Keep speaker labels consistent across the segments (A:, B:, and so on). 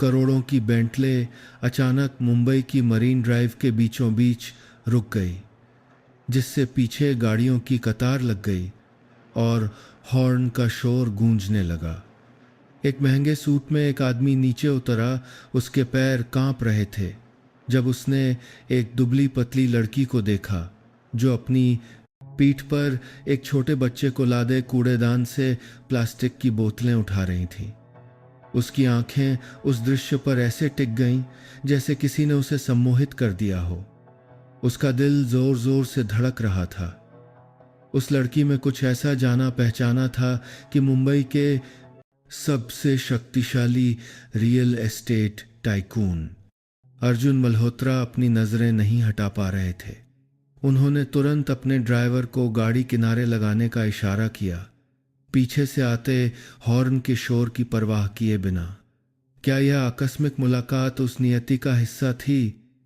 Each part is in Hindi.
A: करोड़ों की बेंटले अचानक मुंबई की मरीन ड्राइव के बीचों बीच रुक गई, जिससे पीछे गाड़ियों की कतार लग गई और हॉर्न का शोर गूंजने लगा। एक महंगे सूट में एक आदमी नीचे उतरा। उसके पैर कांप रहे थे जब उसने एक दुबली पतली लड़की को देखा जो अपनी पीठ पर एक छोटे बच्चे को लादे कूड़ेदान से प्लास्टिक की बोतलें उठा रही थीं। उसकी आंखें उस दृश्य पर ऐसे टिक गईं जैसे किसी ने उसे सम्मोहित कर दिया हो। उसका दिल जोर जोर से धड़क रहा था। उस लड़की में कुछ ऐसा जाना पहचाना था कि मुंबई के सबसे शक्तिशाली real estate tycoon Arjun Malhotra अपनी नजरें नहीं हटा पा रहे थे। उन्होंने तुरंत अपने ड्राइवर को गाड़ी किनारे लगाने का इशारा किया, पीछे से आते हॉर्न के शोर की परवाह किए बिना। क्या यह आकस्मिक मुलाकात उस नियति का हिस्सा थी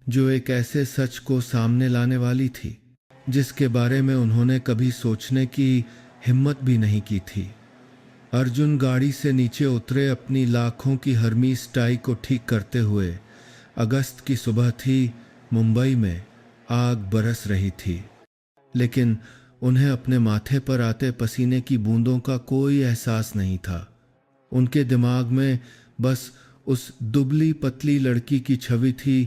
A: जो एक ऐसे सच को सामने लाने वाली थी जिसके बारे में उन्होंने कभी सोचने की हिम्मत भी नहीं की थी? अर्जुन गाड़ी से नीचे उतरे, अपनी लाखों की हर्मीस टाई को ठीक करते हुए। अगस्त की सुबह थी। मुंबई में आग बरस रही थी, लेकिन उन्हें अपने माथे पर आते पसीने की बूंदों का कोई एहसास नहीं था। उनके दिमाग में बस उस दुबली पतली लड़की की छवि थी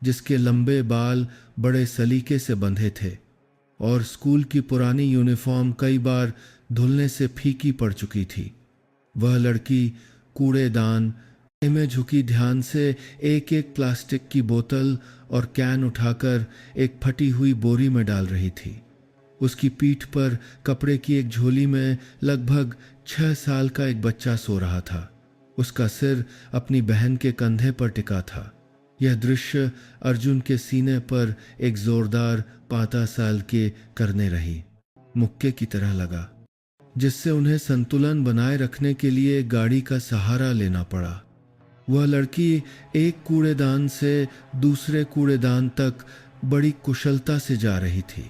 A: जिसके लंबे बाल बड़े सलीके से बंधे थे और स्कूल की पुरानी यूनिफॉर्म कई बार धुलने से फीकी पड़ चुकी थी। वह लड़की कूड़ेदान में झुकी ध्यान से एक एक प्लास्टिक की बोतल और कैन उठाकर एक फटी हुई बोरी में डाल रही थी। उसकी पीठ पर कपड़े की एक झोली में लगभग 6 साल का एक बच्चा सो रहा था। उसका सिर अपनी बहन के कंधे पर टिका था। यह दृश्य अर्जुन के सीने पर एक जोरदार पाता साल के करने रही मुक्के की तरह लगा, जिससे उन्हें संतुलन बनाए रखने के लिए गाड़ी का सहारा लेना पड़ा। वह लड़की एक कूड़ेदान से दूसरे कूड़ेदान तक बड़ी कुशलता से जा रही थी।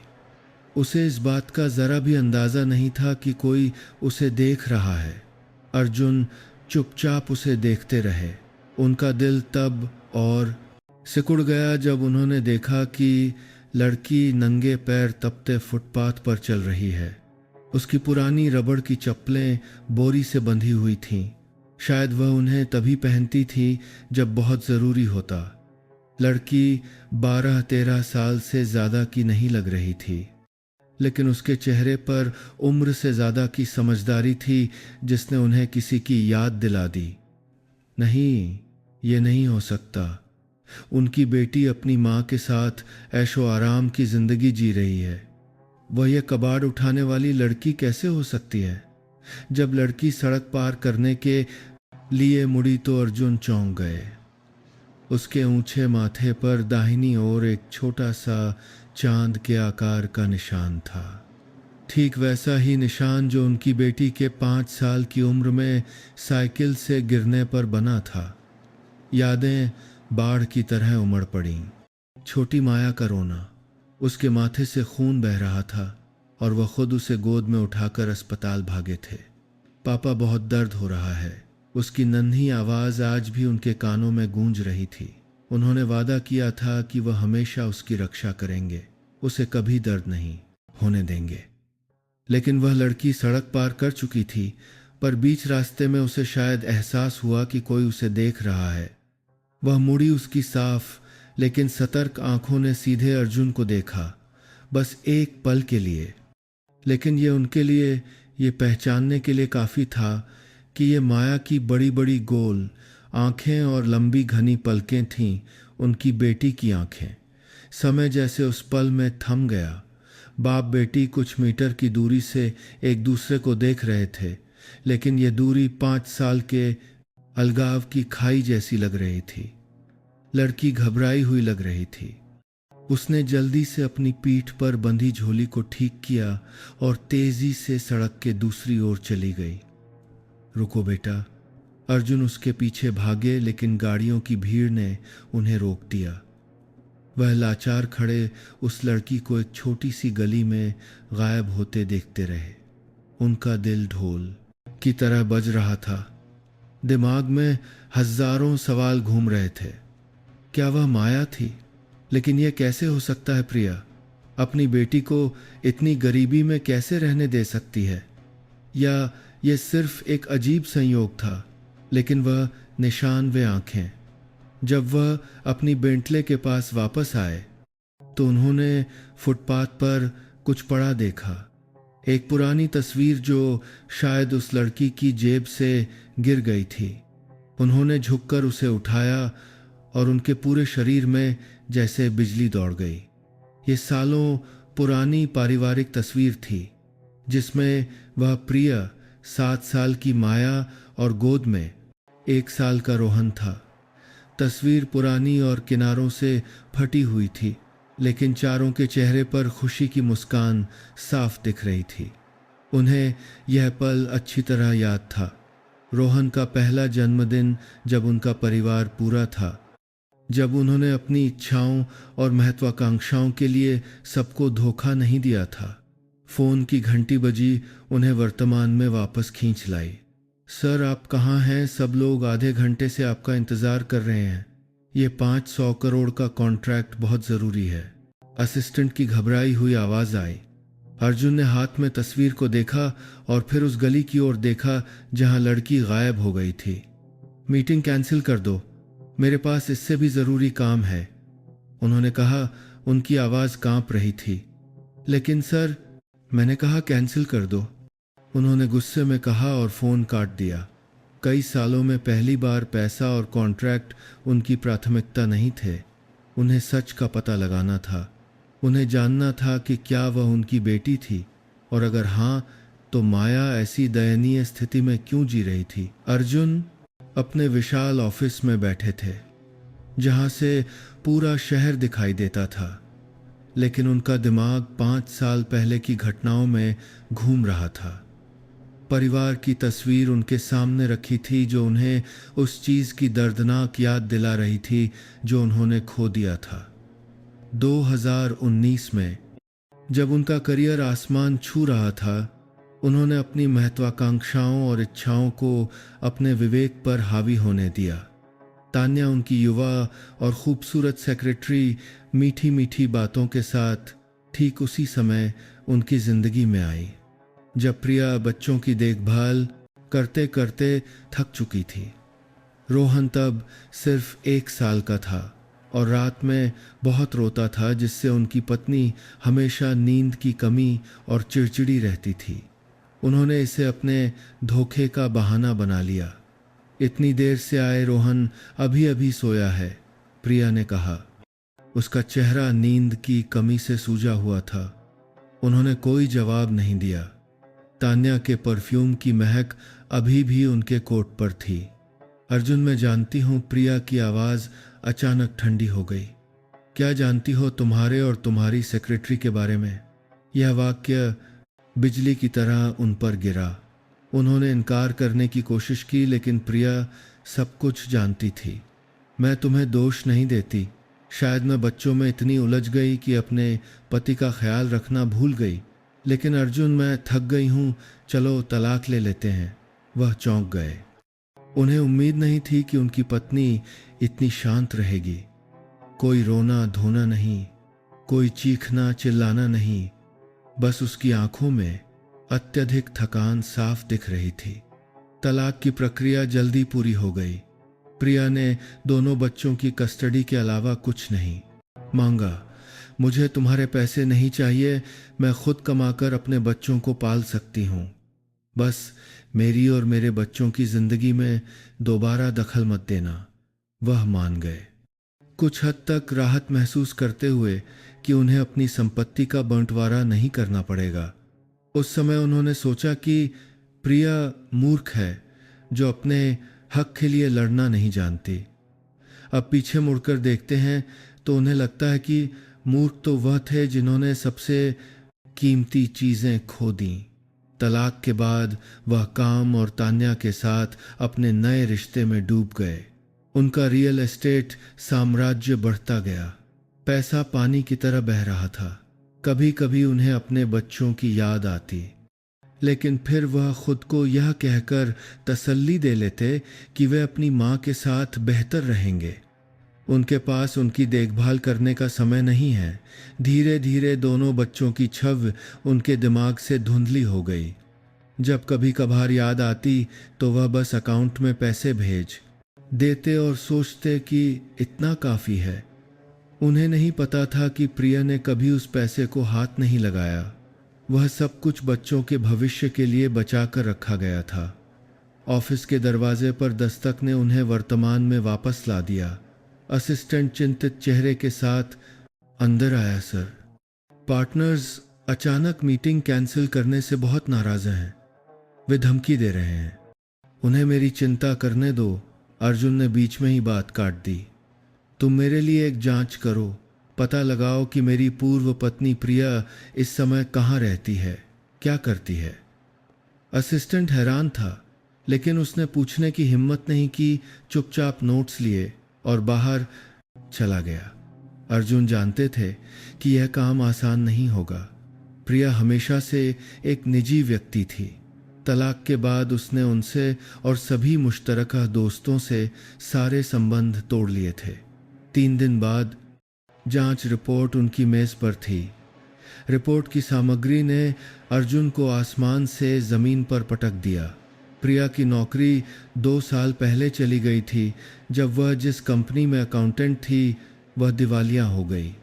A: उसे इस बात का जरा भी अंदाजा नहीं था कि कोई उसे देख रहा है। अर्जुन चुपचाप उसे देखते रहे। उनका दिल तब और सिकुड़ गया जब उन्होंने देखा कि लड़की नंगे पैर तपते फुटपाथ पर चल रही है। उसकी पुरानी रबड़ की चप्पलें बोरी से बंधी हुई थीं। शायद वह उन्हें तभी पहनती थी जब बहुत ज़रूरी होता। लड़की 12-13 साल से ज़्यादा की नहीं लग रही थी, लेकिन उसके चेहरे पर उम्र से ज़्यादा की समझदारी थी जिसने उन्हें किसी की याद दिला दी। नहीं, ये नहीं हो सकता। उनकी बेटी अपनी माँ के साथ ऐशो आराम की जिंदगी जी रही है। वह यह कबाड़ उठाने वाली लड़की कैसे हो सकती है? जब लड़की सड़क पार करने के लिए मुड़ी तो अर्जुन चौंक गए। उसके ऊंचे माथे पर दाहिनी ओर एक छोटा सा चांद के आकार का निशान था, ठीक वैसा ही निशान जो उनकी बेटी के 5 साल की उम्र में साइकिल से गिरने पर बना था। यादें बाढ़ की तरह उमड़ पड़ीं। छोटी माया का रोना, उसके माथे से खून बह रहा था और वह खुद उसे गोद में उठाकर अस्पताल भागे थे। पापा, बहुत दर्द हो रहा है। उसकी नन्ही आवाज़ आज भी उनके कानों में गूंज रही थी। उन्होंने वादा किया था कि वह हमेशा उसकी रक्षा करेंगे, उसे कभी दर्द नहीं होने देंगे। लेकिन वह लड़की सड़क पार कर चुकी थी, पर बीच रास्ते में उसे शायद एहसास हुआ कि कोई उसे देख रहा है। वह मुड़ी। उसकी साफ लेकिन सतर्क आंखों ने सीधे अर्जुन को देखा, बस एक पल के लिए। लेकिन ये उनके लिए ये पहचानने के लिए काफ़ी था कि ये माया की बड़ी बड़ी गोल आंखें और लंबी घनी पलकें थीं उनकी बेटी की आंखें। समय जैसे उस पल में थम गया। बाप बेटी कुछ मीटर की दूरी से एक दूसरे को देख रहे थे, लेकिन ये दूरी 5 साल के अलगाव की खाई जैसी लग रही थी। लड़की घबराई हुई लग रही थी। उसने जल्दी से अपनी पीठ पर बंधी झोली को ठीक किया और तेजी से सड़क के दूसरी ओर चली गई। रुको बेटा। अर्जुन उसके पीछे भागे, लेकिन गाड़ियों की भीड़ ने उन्हें रोक दिया। वह लाचार खड़े उस लड़की को एक छोटी सी गली में गायब होते देखते रहे। उनका दिल ढोल की तरह बज रहा था। दिमाग में हजारों सवाल घूम रहे थे। क्या वह माया थी? लेकिन यह कैसे हो सकता है? प्रिया अपनी बेटी को इतनी गरीबी में कैसे रहने दे सकती है? या यह सिर्फ एक अजीब संयोग था? लेकिन वह निशान व आंखें। जब वह अपनी बेंटले के पास वापस आए तो उन्होंने फुटपाथ पर कुछ पड़ा देखा। एक पुरानी तस्वीर जो शायद उस लड़की की जेब से गिर गई थी। उन्होंने झुककर उसे उठाया और उनके पूरे शरीर में जैसे बिजली दौड़ गई। ये सालों पुरानी पारिवारिक तस्वीर थी जिसमें वह प्रिया 7 साल की माया और गोद में 1 साल का रोहन था। तस्वीर पुरानी और किनारों से फटी हुई थी, लेकिन चारों के चेहरे पर खुशी की मुस्कान साफ दिख रही थी। उन्हें यह पल अच्छी तरह याद था। रोहन का पहला जन्मदिन, जब उनका परिवार पूरा था, जब उन्होंने अपनी इच्छाओं और महत्वाकांक्षाओं के लिए सबको धोखा नहीं दिया था। फोन की घंटी बजी, उन्हें वर्तमान में वापस खींच लाई। सर, आप कहाँ हैं? सब लोग आधे घंटे से आपका इंतजार कर रहे हैं। ये 500 करोड़ का कॉन्ट्रैक्ट बहुत जरूरी है। असिस्टेंट की घबराई हुई आवाज आई। अर्जुन ने हाथ में तस्वीर को देखा और फिर उस गली की ओर देखा जहां लड़की गायब हो गई थी। मीटिंग कैंसिल कर दो, मेरे पास इससे भी जरूरी काम है, उन्होंने कहा। उनकी आवाज कांप रही थी। लेकिन सर, मैंने कहा कैंसिल कर दो, उन्होंने गुस्से में कहा और फोन काट दिया। कई सालों में पहली बार पैसा और कॉन्ट्रैक्ट उनकी प्राथमिकता नहीं थे। उन्हें सच का पता लगाना था। उन्हें जानना था कि क्या वह उनकी बेटी थी, और अगर हाँ, तो माया ऐसी दयनीय स्थिति में क्यों जी रही थी। अर्जुन अपने विशाल ऑफिस में बैठे थे जहां से पूरा शहर दिखाई देता था, लेकिन उनका दिमाग 5 साल पहले की घटनाओं में घूम रहा था। परिवार की तस्वीर उनके सामने रखी थी जो उन्हें उस चीज की दर्दनाक याद दिला रही थी जो उन्होंने खो दिया था। 2019 में जब उनका करियर आसमान छू रहा था, उन्होंने अपनी महत्वाकांक्षाओं और इच्छाओं को अपने विवेक पर हावी होने दिया। तान्या, उनकी युवा और खूबसूरत सेक्रेटरी, मीठी मीठी बातों के साथ ठीक उसी समय उनकी जिंदगी में आई जब प्रिया बच्चों की देखभाल करते करते थक चुकी थी। रोहन तब सिर्फ 1 साल का था और रात में बहुत रोता था, जिससे उनकी पत्नी हमेशा नींद की कमी और चिड़चिड़ी रहती थी। उन्होंने इसे अपने धोखे का बहाना बना लिया। इतनी देर से आए रोहन अभी अभी सोया है, प्रिया ने कहा। उसका चेहरा नींद की कमी से सूजा हुआ था। उन्होंने कोई जवाब नहीं दिया। तान्या के परफ्यूम की महक अभी भी उनके कोट पर थी। अर्जुन, मैं जानती हूँ, प्रिया की आवाज अचानक ठंडी हो गई। क्या जानती हो तुम्हारे और तुम्हारी सेक्रेटरी के बारे में? यह वाक्य बिजली की तरह उन पर गिरा। उन्होंने इनकार करने की कोशिश की, लेकिन प्रिया सब कुछ जानती थी। मैं तुम्हें दोष नहीं देती। शायद मैं बच्चों में इतनी उलझ गई कि अपने पति का ख्याल रखना भूल गई। लेकिन अर्जुन, मैं थक गई हूँ, चलो तलाक ले लेते हैं। वह चौंक गए। उन्हें उम्मीद नहीं थी कि उनकी पत्नी इतनी शांत रहेगी। कोई रोना धोना नहीं, कोई चीखना चिल्लाना नहीं, बस उसकी आंखों में अत्यधिक थकान साफ दिख रही थी। तलाक की प्रक्रिया जल्दी पूरी हो गई। प्रिया ने दोनों बच्चों की कस्टडी के अलावा कुछ नहीं मांगा। मुझे तुम्हारे पैसे नहीं चाहिए, मैं खुद कमाकर अपने बच्चों को पाल सकती हूँ। बस मेरी और मेरे बच्चों की जिंदगी में दोबारा दखल मत देना। वह मान गए, कुछ हद तक राहत महसूस करते हुए कि उन्हें अपनी संपत्ति का बंटवारा नहीं करना पड़ेगा। उस समय उन्होंने सोचा कि प्रिया मूर्ख है जो अपने हक के लिए लड़ना नहीं जानती। अब पीछे मुड़कर देखते हैं तो उन्हें लगता है कि मूर्ख तो वह थे जिन्होंने सबसे कीमती चीजें खो दी। तलाक के बाद वह काम और तान्या के साथ अपने नए रिश्ते में डूब गए। उनका रियल एस्टेट साम्राज्य बढ़ता गया। पैसा पानी की तरह बह रहा था। कभी कभी उन्हें अपने बच्चों की याद आती, लेकिन फिर वह खुद को यह कहकर तसल्ली दे लेते कि वे अपनी माँ के साथ बेहतर रहेंगे। उनके पास उनकी देखभाल करने का समय नहीं है। धीरे धीरे दोनों बच्चों की छवि उनके दिमाग से धुंधली हो गई। जब कभी कभार याद आती तो वह बस अकाउंट में पैसे भेज देते और सोचते कि इतना काफ़ी है। उन्हें नहीं पता था कि प्रिया ने कभी उस पैसे को हाथ नहीं लगाया। वह सब कुछ बच्चों के भविष्य के लिए बचा कर रखा गया था। ऑफिस के दरवाजे पर दस्तक ने उन्हें वर्तमान में वापस ला दिया। असिस्टेंट चिंतित चेहरे के साथ अंदर आया। सर, पार्टनर्स अचानक मीटिंग कैंसिल करने से बहुत नाराज हैं। वे धमकी दे रहे हैं। उन्हें मेरी चिंता करने दो। अर्जुन ने बीच में ही बात काट दी। तुम मेरे लिए एक जांच करो, पता लगाओ कि मेरी पूर्व पत्नी प्रिया इस समय कहाँ रहती है, क्या करती है। असिस्टेंट हैरान था, लेकिन उसने पूछने की हिम्मत नहीं की। चुपचाप नोट्स लिए और बाहर चला गया। अर्जुन जानते थे कि यह काम आसान नहीं होगा। प्रिया हमेशा से एक निजी व्यक्ति थी। तलाक के बाद उसने उनसे और सभी मुश्तरका दोस्तों से सारे संबंध तोड़ लिए थे। 3 दिन बाद जांच रिपोर्ट उनकी मेज पर थी। रिपोर्ट की सामग्री ने अर्जुन को आसमान से जमीन पर पटक दिया। प्रिया की नौकरी 2 साल पहले चली गई थी। जब वह जिस कंपनी में अकाउंटेंट थी वह दिवालिया हो गई।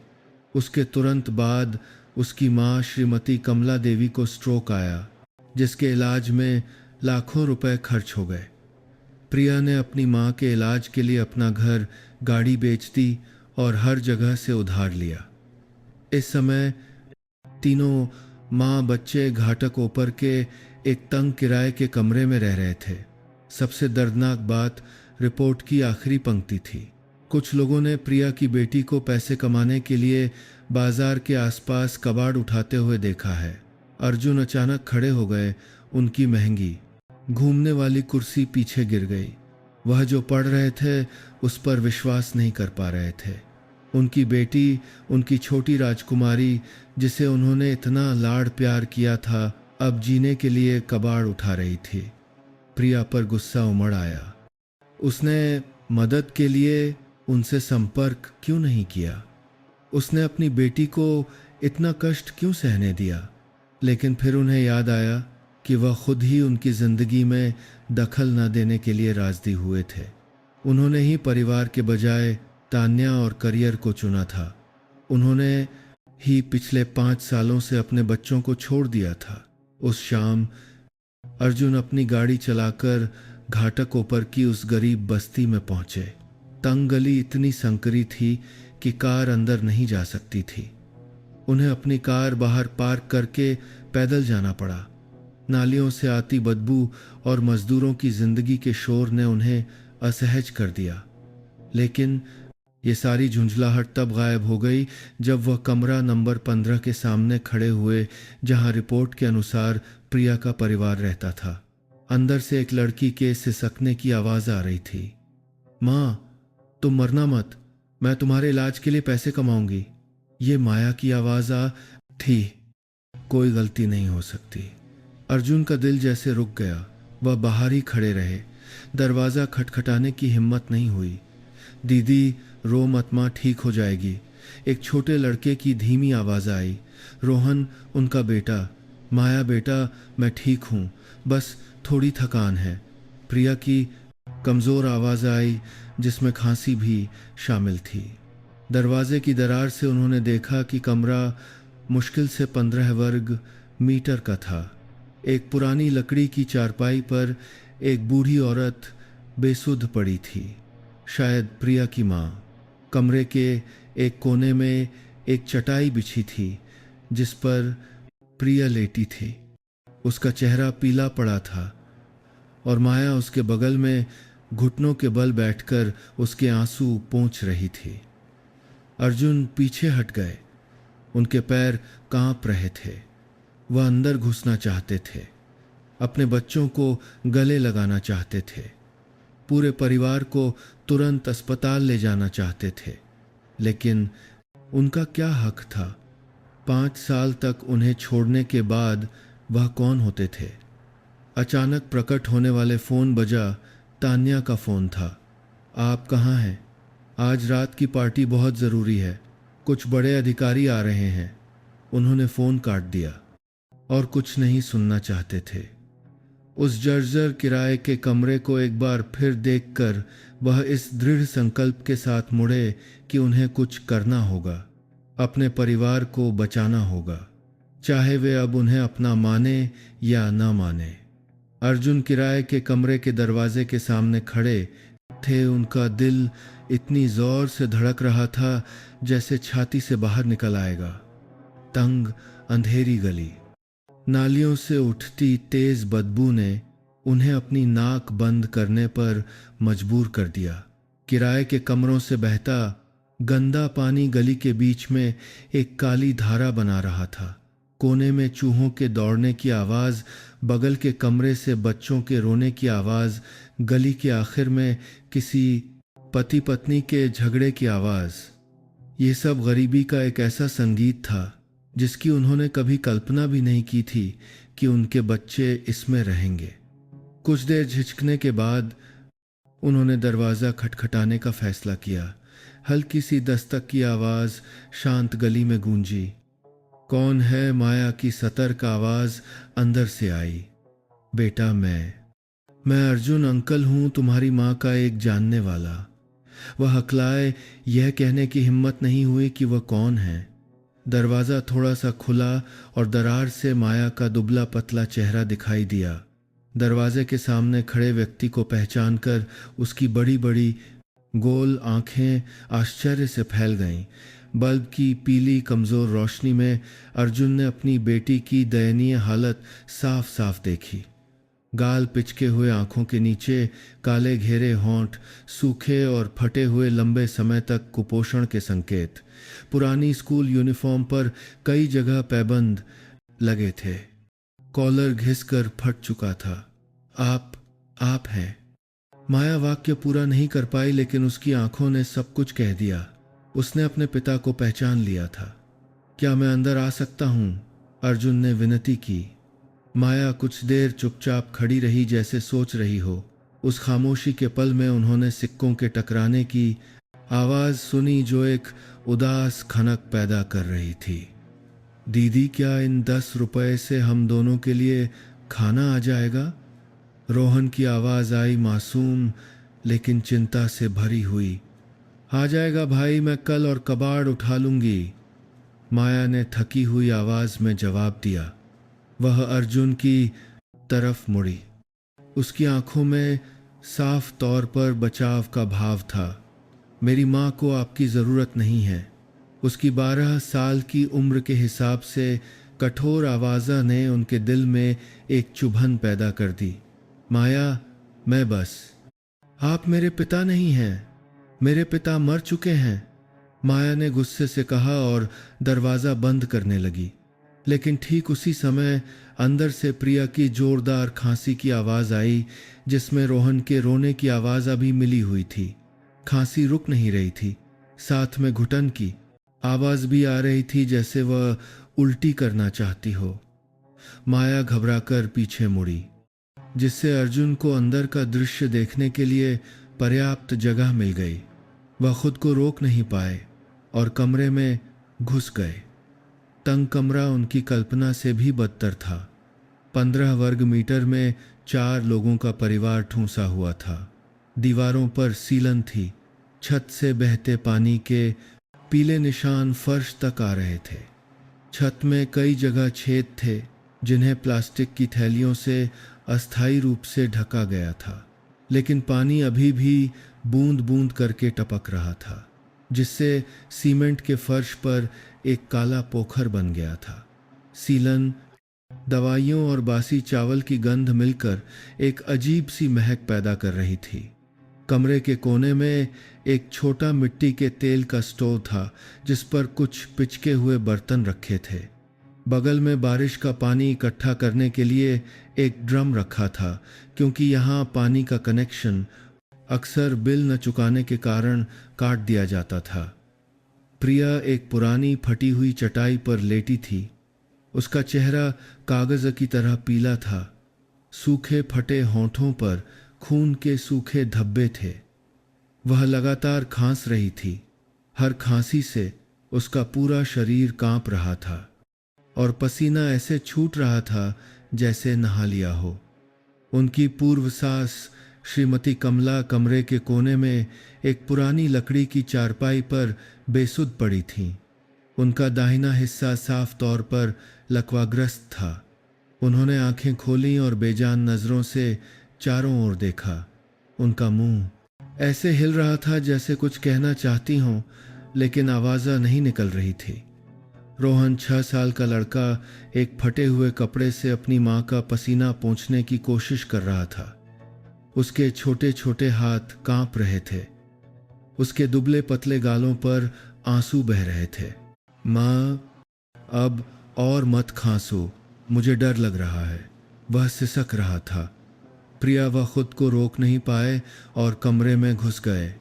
A: उसके तुरंत बाद उसकी मां श्रीमती कमला देवी को स्ट्रोक आया, जिसके इलाज में लाखों रुपए खर्च हो गए। प्रिया ने अपनी मां के इलाज के लिए अपना घर, गाड़ी बेच दी और हर जगह से उधार लिया। इस समय तीनों मां बच्चे घाटक ऊपर के एक तंग किराए के कमरे में रह रहे थे। सबसे दर्दनाक बात रिपोर्ट की आखिरी पंक्ति थी। कुछ लोगों ने प्रिया की बेटी को पैसे कमाने के लिए बाजार के आसपास कबाड़ उठाते हुए देखा है। अर्जुन अचानक खड़े हो गए। उनकी महंगी घूमने वाली कुर्सी पीछे गिर गई। वह जो पढ़ रहे थे उस पर विश्वास नहीं कर पा रहे थे। उनकी बेटी, उनकी छोटी राजकुमारी, जिसे उन्होंने इतना लाड़ प्यार किया था, अब जीने के लिए कबाड़ उठा रही थी। प्रिया पर गुस्सा उमड़ आया। उसने मदद के लिए उनसे संपर्क क्यों नहीं किया? उसने अपनी बेटी को इतना कष्ट क्यों सहने दिया? लेकिन फिर उन्हें याद आया कि वह खुद ही उनकी जिंदगी में दखल न देने के लिए राजी हुए थे। उन्होंने ही परिवार के बजाय तान्या और करियर को चुना था। उन्होंने ही पिछले 5 सालों से अपने बच्चों को छोड़ दिया था। उस शाम अर्जुन अपनी गाड़ी चलाकर घाटक ऊपर की उस गरीब बस्ती में पहुंचे। तंग गली इतनी संकरी थी कि कार अंदर नहीं जा सकती थी। उन्हें अपनी कार बाहर पार्क करके पैदल जाना पड़ा। नालियों से आती बदबू और मजदूरों की जिंदगी के शोर ने उन्हें असहज कर दिया। लेकिन ये सारी झुंझलाहट तब गायब हो गई जब वह कमरा नंबर 15 के सामने खड़े हुए, जहां रिपोर्ट के अनुसार प्रिया का परिवार रहता था। अंदर से एक लड़की के सिसकने की आवाज आ रही थी। माँ, तुम मरना मत, मैं तुम्हारे इलाज के लिए पैसे कमाऊंगी। ये माया की आवाज थी। कोई गलती नहीं हो सकती। अर्जुन का दिल जैसे रुक गया। वह बाहर ही खड़े रहे। दरवाज़ा खटखटाने की हिम्मत नहीं हुई। दीदी, रो मत माँ, ठीक हो जाएगी। एक छोटे लड़के की धीमी आवाज़ आई। रोहन, उनका बेटा। माया बेटा, मैं ठीक हूँ, बस थोड़ी थकान है। प्रिया की कमज़ोर आवाज़ आई, जिसमें खांसी भी शामिल थी। दरवाजे की दरार से उन्होंने देखा कि कमरा मुश्किल से 15 वर्ग मीटर का था। एक पुरानी लकड़ी की चारपाई पर एक बूढ़ी औरत बेसुध पड़ी थी, शायद प्रिया की माँ। कमरे के एक कोने में एक चटाई बिछी थी जिस पर प्रिया लेटी थी। उसका चेहरा पीला पड़ा था और माया उसके बगल में घुटनों के बल बैठकर उसके आंसू पोंछ रही थी। अर्जुन पीछे हट गए। उनके पैर कांप रहे थे। वह अंदर घुसना चाहते थे, अपने बच्चों को गले लगाना चाहते थे, पूरे परिवार को तुरंत अस्पताल ले जाना चाहते थे। लेकिन उनका क्या हक था? 5 साल तक उन्हें छोड़ने के बाद वह कौन होते थे? अचानक प्रकट होने वाले फ़ोन बजा। तान्या का फ़ोन था। आप कहाँ हैं? आज रात की पार्टी बहुत ज़रूरी है, कुछ बड़े अधिकारी आ रहे हैं। उन्होंने फ़ोन काट दिया और कुछ नहीं सुनना चाहते थे। उस जर्जर किराए के कमरे को एक बार फिर देखकर वह इस दृढ़ संकल्प के साथ मुड़े कि उन्हें कुछ करना होगा, अपने परिवार को बचाना होगा, चाहे वे अब उन्हें अपना माने या न माने। अर्जुन किराए के कमरे के दरवाजे के सामने खड़े थे। उनका दिल इतनी जोर से धड़क रहा था जैसे छाती से बाहर निकल आएगा। तंग अंधेरी गली, नालियों से उठती तेज बदबू ने उन्हें अपनी नाक बंद करने पर मजबूर कर दिया। किराए के कमरों से बहता गंदा पानी गली के बीच में एक काली धारा बना रहा था। कोने में चूहों के दौड़ने की आवाज़, बगल के कमरे से बच्चों के रोने की आवाज़, गली के आखिर में किसी पति पत्नी के झगड़े की आवाज़। ये सब गरीबी का एक ऐसा संगीत था जिसकी उन्होंने कभी कल्पना भी नहीं की थी कि उनके बच्चे इसमें रहेंगे। कुछ देर झिझकने के बाद उन्होंने दरवाज़ा खटखटाने का फैसला किया। हल्की सी दस्तक की आवाज़ शांत गली में गूंजी। कौन है? माया की सतर्क आवाज़ अंदर से आई। बेटा, मैं अर्जुन अंकल हूँ, तुम्हारी माँ का एक जानने वाला। वह हकलाए, यह कहने की हिम्मत नहीं हुई कि वह कौन है। दरवाज़ा थोड़ा सा खुला और दरार से माया का दुबला पतला चेहरा दिखाई दिया। दरवाजे के सामने खड़े व्यक्ति को पहचानकर उसकी बड़ी बड़ी गोल आंखें आश्चर्य से फैल गईं। बल्ब की पीली कमज़ोर रोशनी में अर्जुन ने अपनी बेटी की दयनीय हालत साफ साफ देखी। गाल पिचके हुए आंखों के नीचे काले घेरे होंठ, सूखे और फटे हुए लंबे समय तक कुपोषण के संकेत। पुरानी स्कूल यूनिफॉर्म पर कई जगह पैबंद लगे थे। कॉलर घिसकर फट चुका था। आप हैं। माया वाक्य पूरा नहीं कर पाई, लेकिन उसकी आंखों ने सब कुछ कह दिया। उसने अपने पिता को पहचान लिया था। क्या मैं अंदर आ सकता हूं? अर्जुन ने विनती की। माया कुछ देर चुपचाप खड़ी रही, जैसे सोच रही हो। उस खामोशी के पल में उन्होंने सिक्कों के टकराने की आवाज़ सुनी जो एक उदास खनक पैदा कर रही थी। दीदी, क्या इन 10 रुपए से हम दोनों के लिए खाना आ जाएगा? रोहन की आवाज़ आई, मासूम लेकिन चिंता से भरी हुई। आ जाएगा भाई, मैं कल और कबाड़ उठा लूंगी, माया ने थकी हुई आवाज़ में जवाब दिया। वह अर्जुन की तरफ मुड़ी। उसकी आंखों में साफ तौर पर बचाव का भाव था। मेरी माँ को आपकी ज़रूरत नहीं है। उसकी 12 साल की उम्र के हिसाब से कठोर आवाज़ा ने उनके दिल में एक चुभन पैदा कर दी। माया, मैं बस। आप मेरे पिता नहीं हैं। मेरे पिता मर चुके हैं, माया ने गुस्से से कहा और दरवाज़ा बंद करने लगी। लेकिन ठीक उसी समय अंदर से प्रिया की जोरदार खांसी की आवाज़ आई, जिसमें रोहन के रोने की आवाज़ अभी मिली हुई थी। खांसी रुक नहीं रही थी, साथ में घुटन की आवाज़ भी आ रही थी, जैसे वह उल्टी करना चाहती हो। माया घबराकर पीछे मुड़ी, जिससे अर्जुन को अंदर का दृश्य देखने के लिए पर्याप्त जगह मिल गई। वह खुद को रोक नहीं पाए और कमरे में घुस गए। तंग कमरा उनकी कल्पना से भी बदतर था। 15 वर्ग मीटर में 4 लोगों का परिवार ठूंसा हुआ था। दीवारों पर सीलन थी। छत से बहते पानी के पीले निशान फर्श तक आ रहे थे। छत में कई जगह छेद थे, जिन्हें प्लास्टिक की थैलियों से अस्थायी रूप से ढका गया था, लेकिन पानी अभी भी बूंद बूंद करके टपक रहा था, जिससे सीमेंट के फर्श पर एक काला पोखर बन गया था। सीलन, दवाइयों और बासी चावल की गंध मिलकर एक अजीब सी महक पैदा कर रही थी। कमरे के कोने में एक छोटा मिट्टी के तेल का स्टोव था, जिस पर कुछ पिचके हुए बर्तन रखे थे। बगल में बारिश का पानी इकट्ठा करने के लिए एक ड्रम रखा था, क्योंकि यहाँ पानी का कनेक्शन अक्सर बिल न चुकाने के कारण काट दिया जाता था। प्रिया एक पुरानी फटी हुई चटाई पर लेटी थी। उसका चेहरा कागज की तरह पीला था। सूखे फटे होंठों पर खून के सूखे धब्बे थे। वह लगातार खांस रही थी। हर खांसी से उसका पूरा शरीर कांप रहा था और पसीना ऐसे छूट रहा था जैसे नहा लिया हो। उनकी पूर्व सास श्रीमती कमला कमरे के कोने में एक पुरानी लकड़ी की चारपाई पर बेसुध पड़ी थीं। उनका दाहिना हिस्सा साफ तौर पर लकवाग्रस्त था। उन्होंने आंखें खोलीं और बेजान नजरों से चारों ओर देखा। उनका मुंह ऐसे हिल रहा था जैसे कुछ कहना चाहती हों, लेकिन आवाज़ नहीं निकल रही थी। रोहन 6 साल का लड़का एक फटे हुए कपड़े से अपनी माँ का पसीना पोंछने की कोशिश कर रहा था। उसके छोटे छोटे हाथ कांप रहे थे। उसके दुबले पतले गालों पर आंसू बह रहे थे। माँ, अब और मत खांसो, मुझे डर लग रहा है, वह सिसक रहा था। प्रिया व खुद को रोक नहीं पाए और कमरे में घुस गए।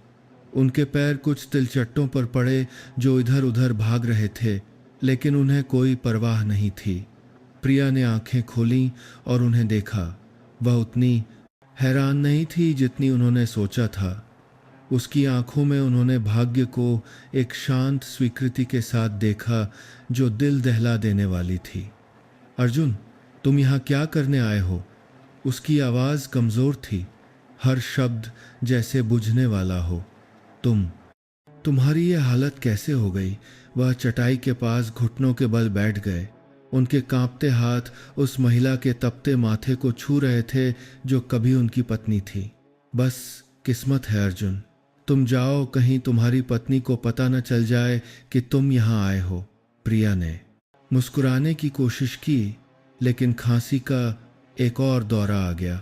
A: उनके पैर कुछ तिलचट्टों पर पड़े जो इधर उधर भाग रहे थे, लेकिन उन्हें कोई परवाह नहीं थी। प्रिया ने आंखें खोलीं और उन्हें देखा। वह उतनी हैरान नहीं थी जितनी उन्होंने सोचा था। उसकी आंखों में उन्होंने भाग्य को एक शांत स्वीकृति के साथ देखा जो दिल दहला देने वाली थी। अर्जुन, तुम यहाँ क्या करने आए हो? उसकी आवाज़ कमज़ोर थी, हर शब्द जैसे बुझने वाला हो। तुम्हारी ये हालत कैसे हो गई? वह चटाई के पास घुटनों के बल बैठ गए। उनके कांपते हाथ उस महिला के तपते माथे को छू रहे थे जो कभी उनकी पत्नी थी। बस किस्मत है अर्जुन, तुम जाओ, कहीं तुम्हारी पत्नी को पता न चल जाए कि तुम यहाँ आए हो। प्रिया ने मुस्कुराने की कोशिश की, लेकिन खांसी का एक और दौरा आ गया।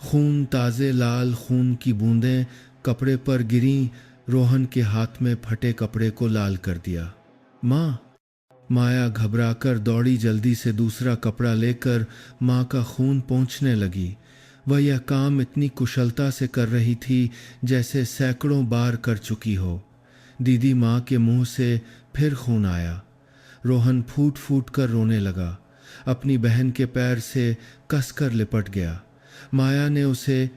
A: खून, ताज़े लाल खून की बूंदें कपड़े पर गिरी। रोहन के हाथ में फटे कपड़े को लाल कर दिया। माँ! माया घबराकर दौड़ी, जल्दी से दूसरा कपड़ा लेकर माँ का खून पोंछने लगी। वह यह काम इतनी कुशलता से कर रही थी जैसे सैकड़ों बार कर चुकी हो। दीदी माँ के मुंह से फिर खून आया। रोहन फूट फूट कर रोने लगा। अपनी बहन के पैर से कसकर लिपट गया। माया ने उसे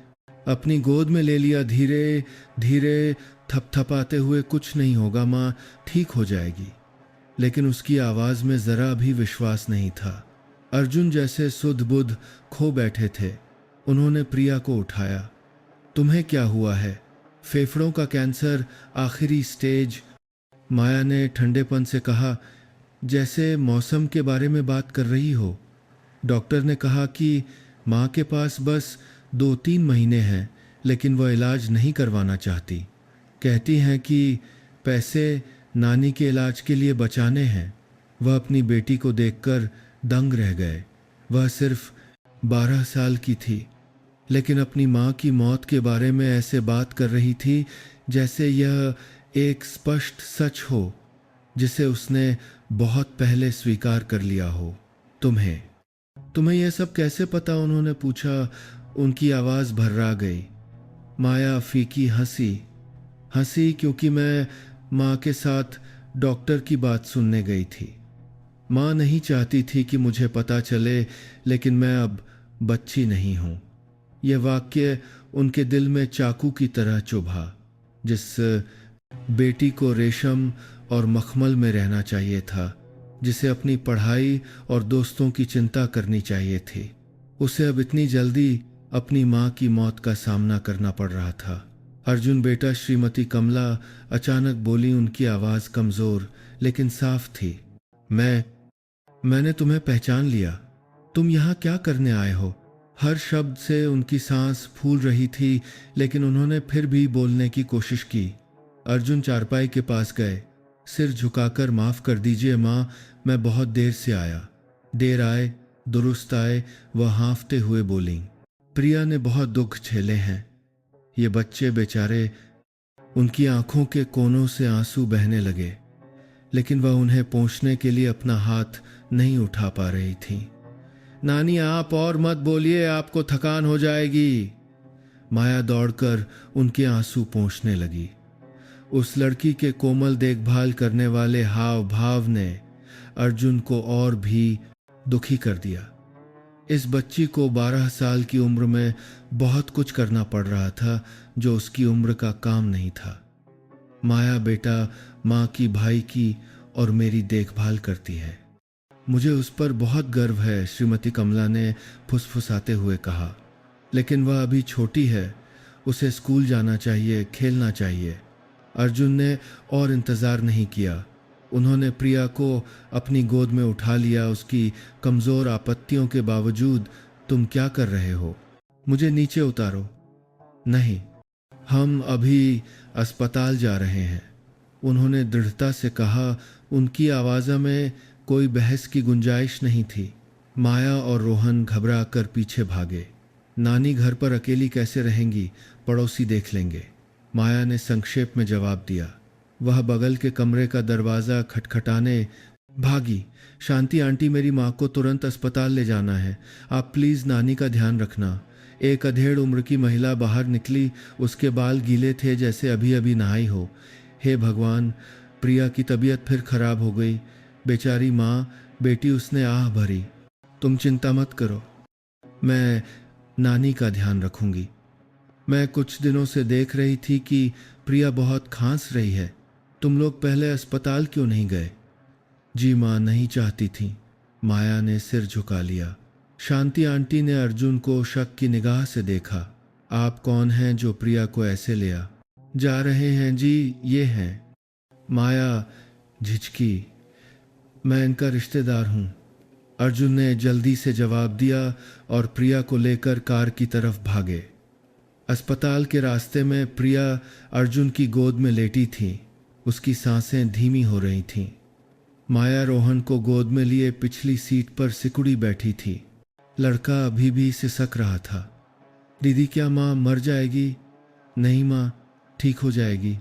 A: अपनी गोद में ले लिया, धीरे धीरे थपथपाते हुए, कुछ नहीं होगा माँ, ठीक हो जाएगी। लेकिन उसकी आवाज़ में ज़रा भी विश्वास नहीं था। अर्जुन जैसे सुध बुध खो बैठे थे। उन्होंने प्रिया को उठाया। तुम्हें क्या हुआ है? फेफड़ों का कैंसर, आखिरी स्टेज। माया ने ठंडेपन से कहा, जैसे मौसम के बारे में बात कर रही हो। डॉक्टर ने कहा कि माँ के पास बस 2-3 महीने हैं, लेकिन वह इलाज नहीं करवाना चाहती। कहती हैं कि पैसे नानी के इलाज के लिए बचाने हैं। वह अपनी बेटी को देखकर दंग रह गए। वह सिर्फ 12 साल की थी, लेकिन अपनी माँ की मौत के बारे में ऐसे बात कर रही थी जैसे यह एक स्पष्ट सच हो जिसे उसने बहुत पहले स्वीकार कर लिया हो। तुम्हें यह सब कैसे पता? उन्होंने पूछा। उनकी आवाज़ भर्रा गई। माया फीकी हंसी क्योंकि मैं माँ के साथ डॉक्टर की बात सुनने गई थी। माँ नहीं चाहती थी कि मुझे पता चले, लेकिन मैं अब बच्ची नहीं हूँ। यह वाक्य उनके दिल में चाकू की तरह चुभा। जिस बेटी को रेशम और मखमल में रहना चाहिए था, जिसे अपनी पढ़ाई और दोस्तों की चिंता करनी चाहिए थी, उसे अब इतनी जल्दी अपनी माँ की मौत का सामना करना पड़ रहा था। अर्जुन बेटा, श्रीमती कमला अचानक बोली। उनकी आवाज़ कमज़ोर लेकिन साफ थी। मैंने तुम्हें पहचान लिया। तुम यहाँ क्या करने आए हो? हर शब्द से उनकी सांस फूल रही थी, लेकिन उन्होंने फिर भी बोलने की कोशिश की। अर्जुन चारपाई के पास गए, सिर झुकाकर, माफ़ कर दीजिए माँ, मैं बहुत देर से आया। देर आए दुरुस्त आए, वह हाँफते हुए बोली। प्रिया ने बहुत दुख झेले हैं, ये बच्चे बेचारे। उनकी आंखों के कोनों से आंसू बहने लगे, लेकिन वह उन्हें पोंछने के लिए अपना हाथ नहीं उठा पा रही थी। नानी, आप और मत बोलिए, आपको थकान हो जाएगी। माया दौड़कर उनके आंसू पोंछने लगी। उस लड़की के कोमल देखभाल करने वाले हाव भाव ने अर्जुन को और भी दुखी कर दिया। इस बच्ची को 12 साल की उम्र में बहुत कुछ करना पड़ रहा था जो उसकी उम्र का काम नहीं था। माया बेटा माँ की, भाई की और मेरी देखभाल करती है। मुझे उस पर बहुत गर्व है, श्रीमती कमला ने फुसफुसाते हुए कहा। लेकिन वह अभी छोटी है, उसे स्कूल जाना चाहिए, खेलना चाहिए। अर्जुन ने और इंतज़ार नहीं किया। उन्होंने प्रिया को अपनी गोद में उठा लिया। उसकी कमज़ोर आपत्तियों के बावजूद, तुम क्या कर रहे हो? मुझे नीचे उतारो। नहीं, हम अभी अस्पताल जा रहे हैं, उन्होंने दृढ़ता से कहा। उनकी आवाज़ में कोई बहस की गुंजाइश नहीं थी। माया और रोहन घबरा कर पीछे भागे। नानी घर पर अकेली कैसे रहेंगी, पड़ोसी देख लेंगे, माया ने संक्षेप में जवाब दिया। वह बगल के कमरे का दरवाज़ा खटखटाने भागी। शांति आंटी, मेरी माँ को तुरंत अस्पताल ले जाना है, आप प्लीज़ नानी का ध्यान रखना। एक अधेड़ उम्र की महिला बाहर निकली। उसके बाल गीले थे जैसे अभी अभी नहाई हो। हे भगवान, प्रिया की तबीयत फिर खराब हो गई। बेचारी माँ, बेटी, उसने आह भरी। तुम चिंता मत करो, मैं नानी का ध्यान रखूंगी। मैं कुछ दिनों से देख रही थी कि प्रिया बहुत खांस रही है। तुम लोग पहले अस्पताल क्यों नहीं गए? जी माँ, नहीं चाहती थी, माया ने सिर झुका लिया। शांति आंटी ने अर्जुन को शक की निगाह से देखा। आप कौन हैं जो प्रिया को ऐसे ले जा रहे हैं? जी, ये हैं। माया झिझकी। मैं इनका रिश्तेदार हूँ, अर्जुन ने जल्दी से जवाब दिया और प्रिया को लेकर कार की तरफ भागे। अस्पताल के रास्ते में प्रिया अर्जुन की गोद में लेटी थी। उसकी सांसें धीमी हो रही थीं। माया रोहन को गोद में लिए पिछली सीट पर सिकुड़ी बैठी थी। लड़का अभी भी सिसक रहा था। दीदी, क्या माँ मर जाएगी? नहीं माँ, ठीक हो जाएगी,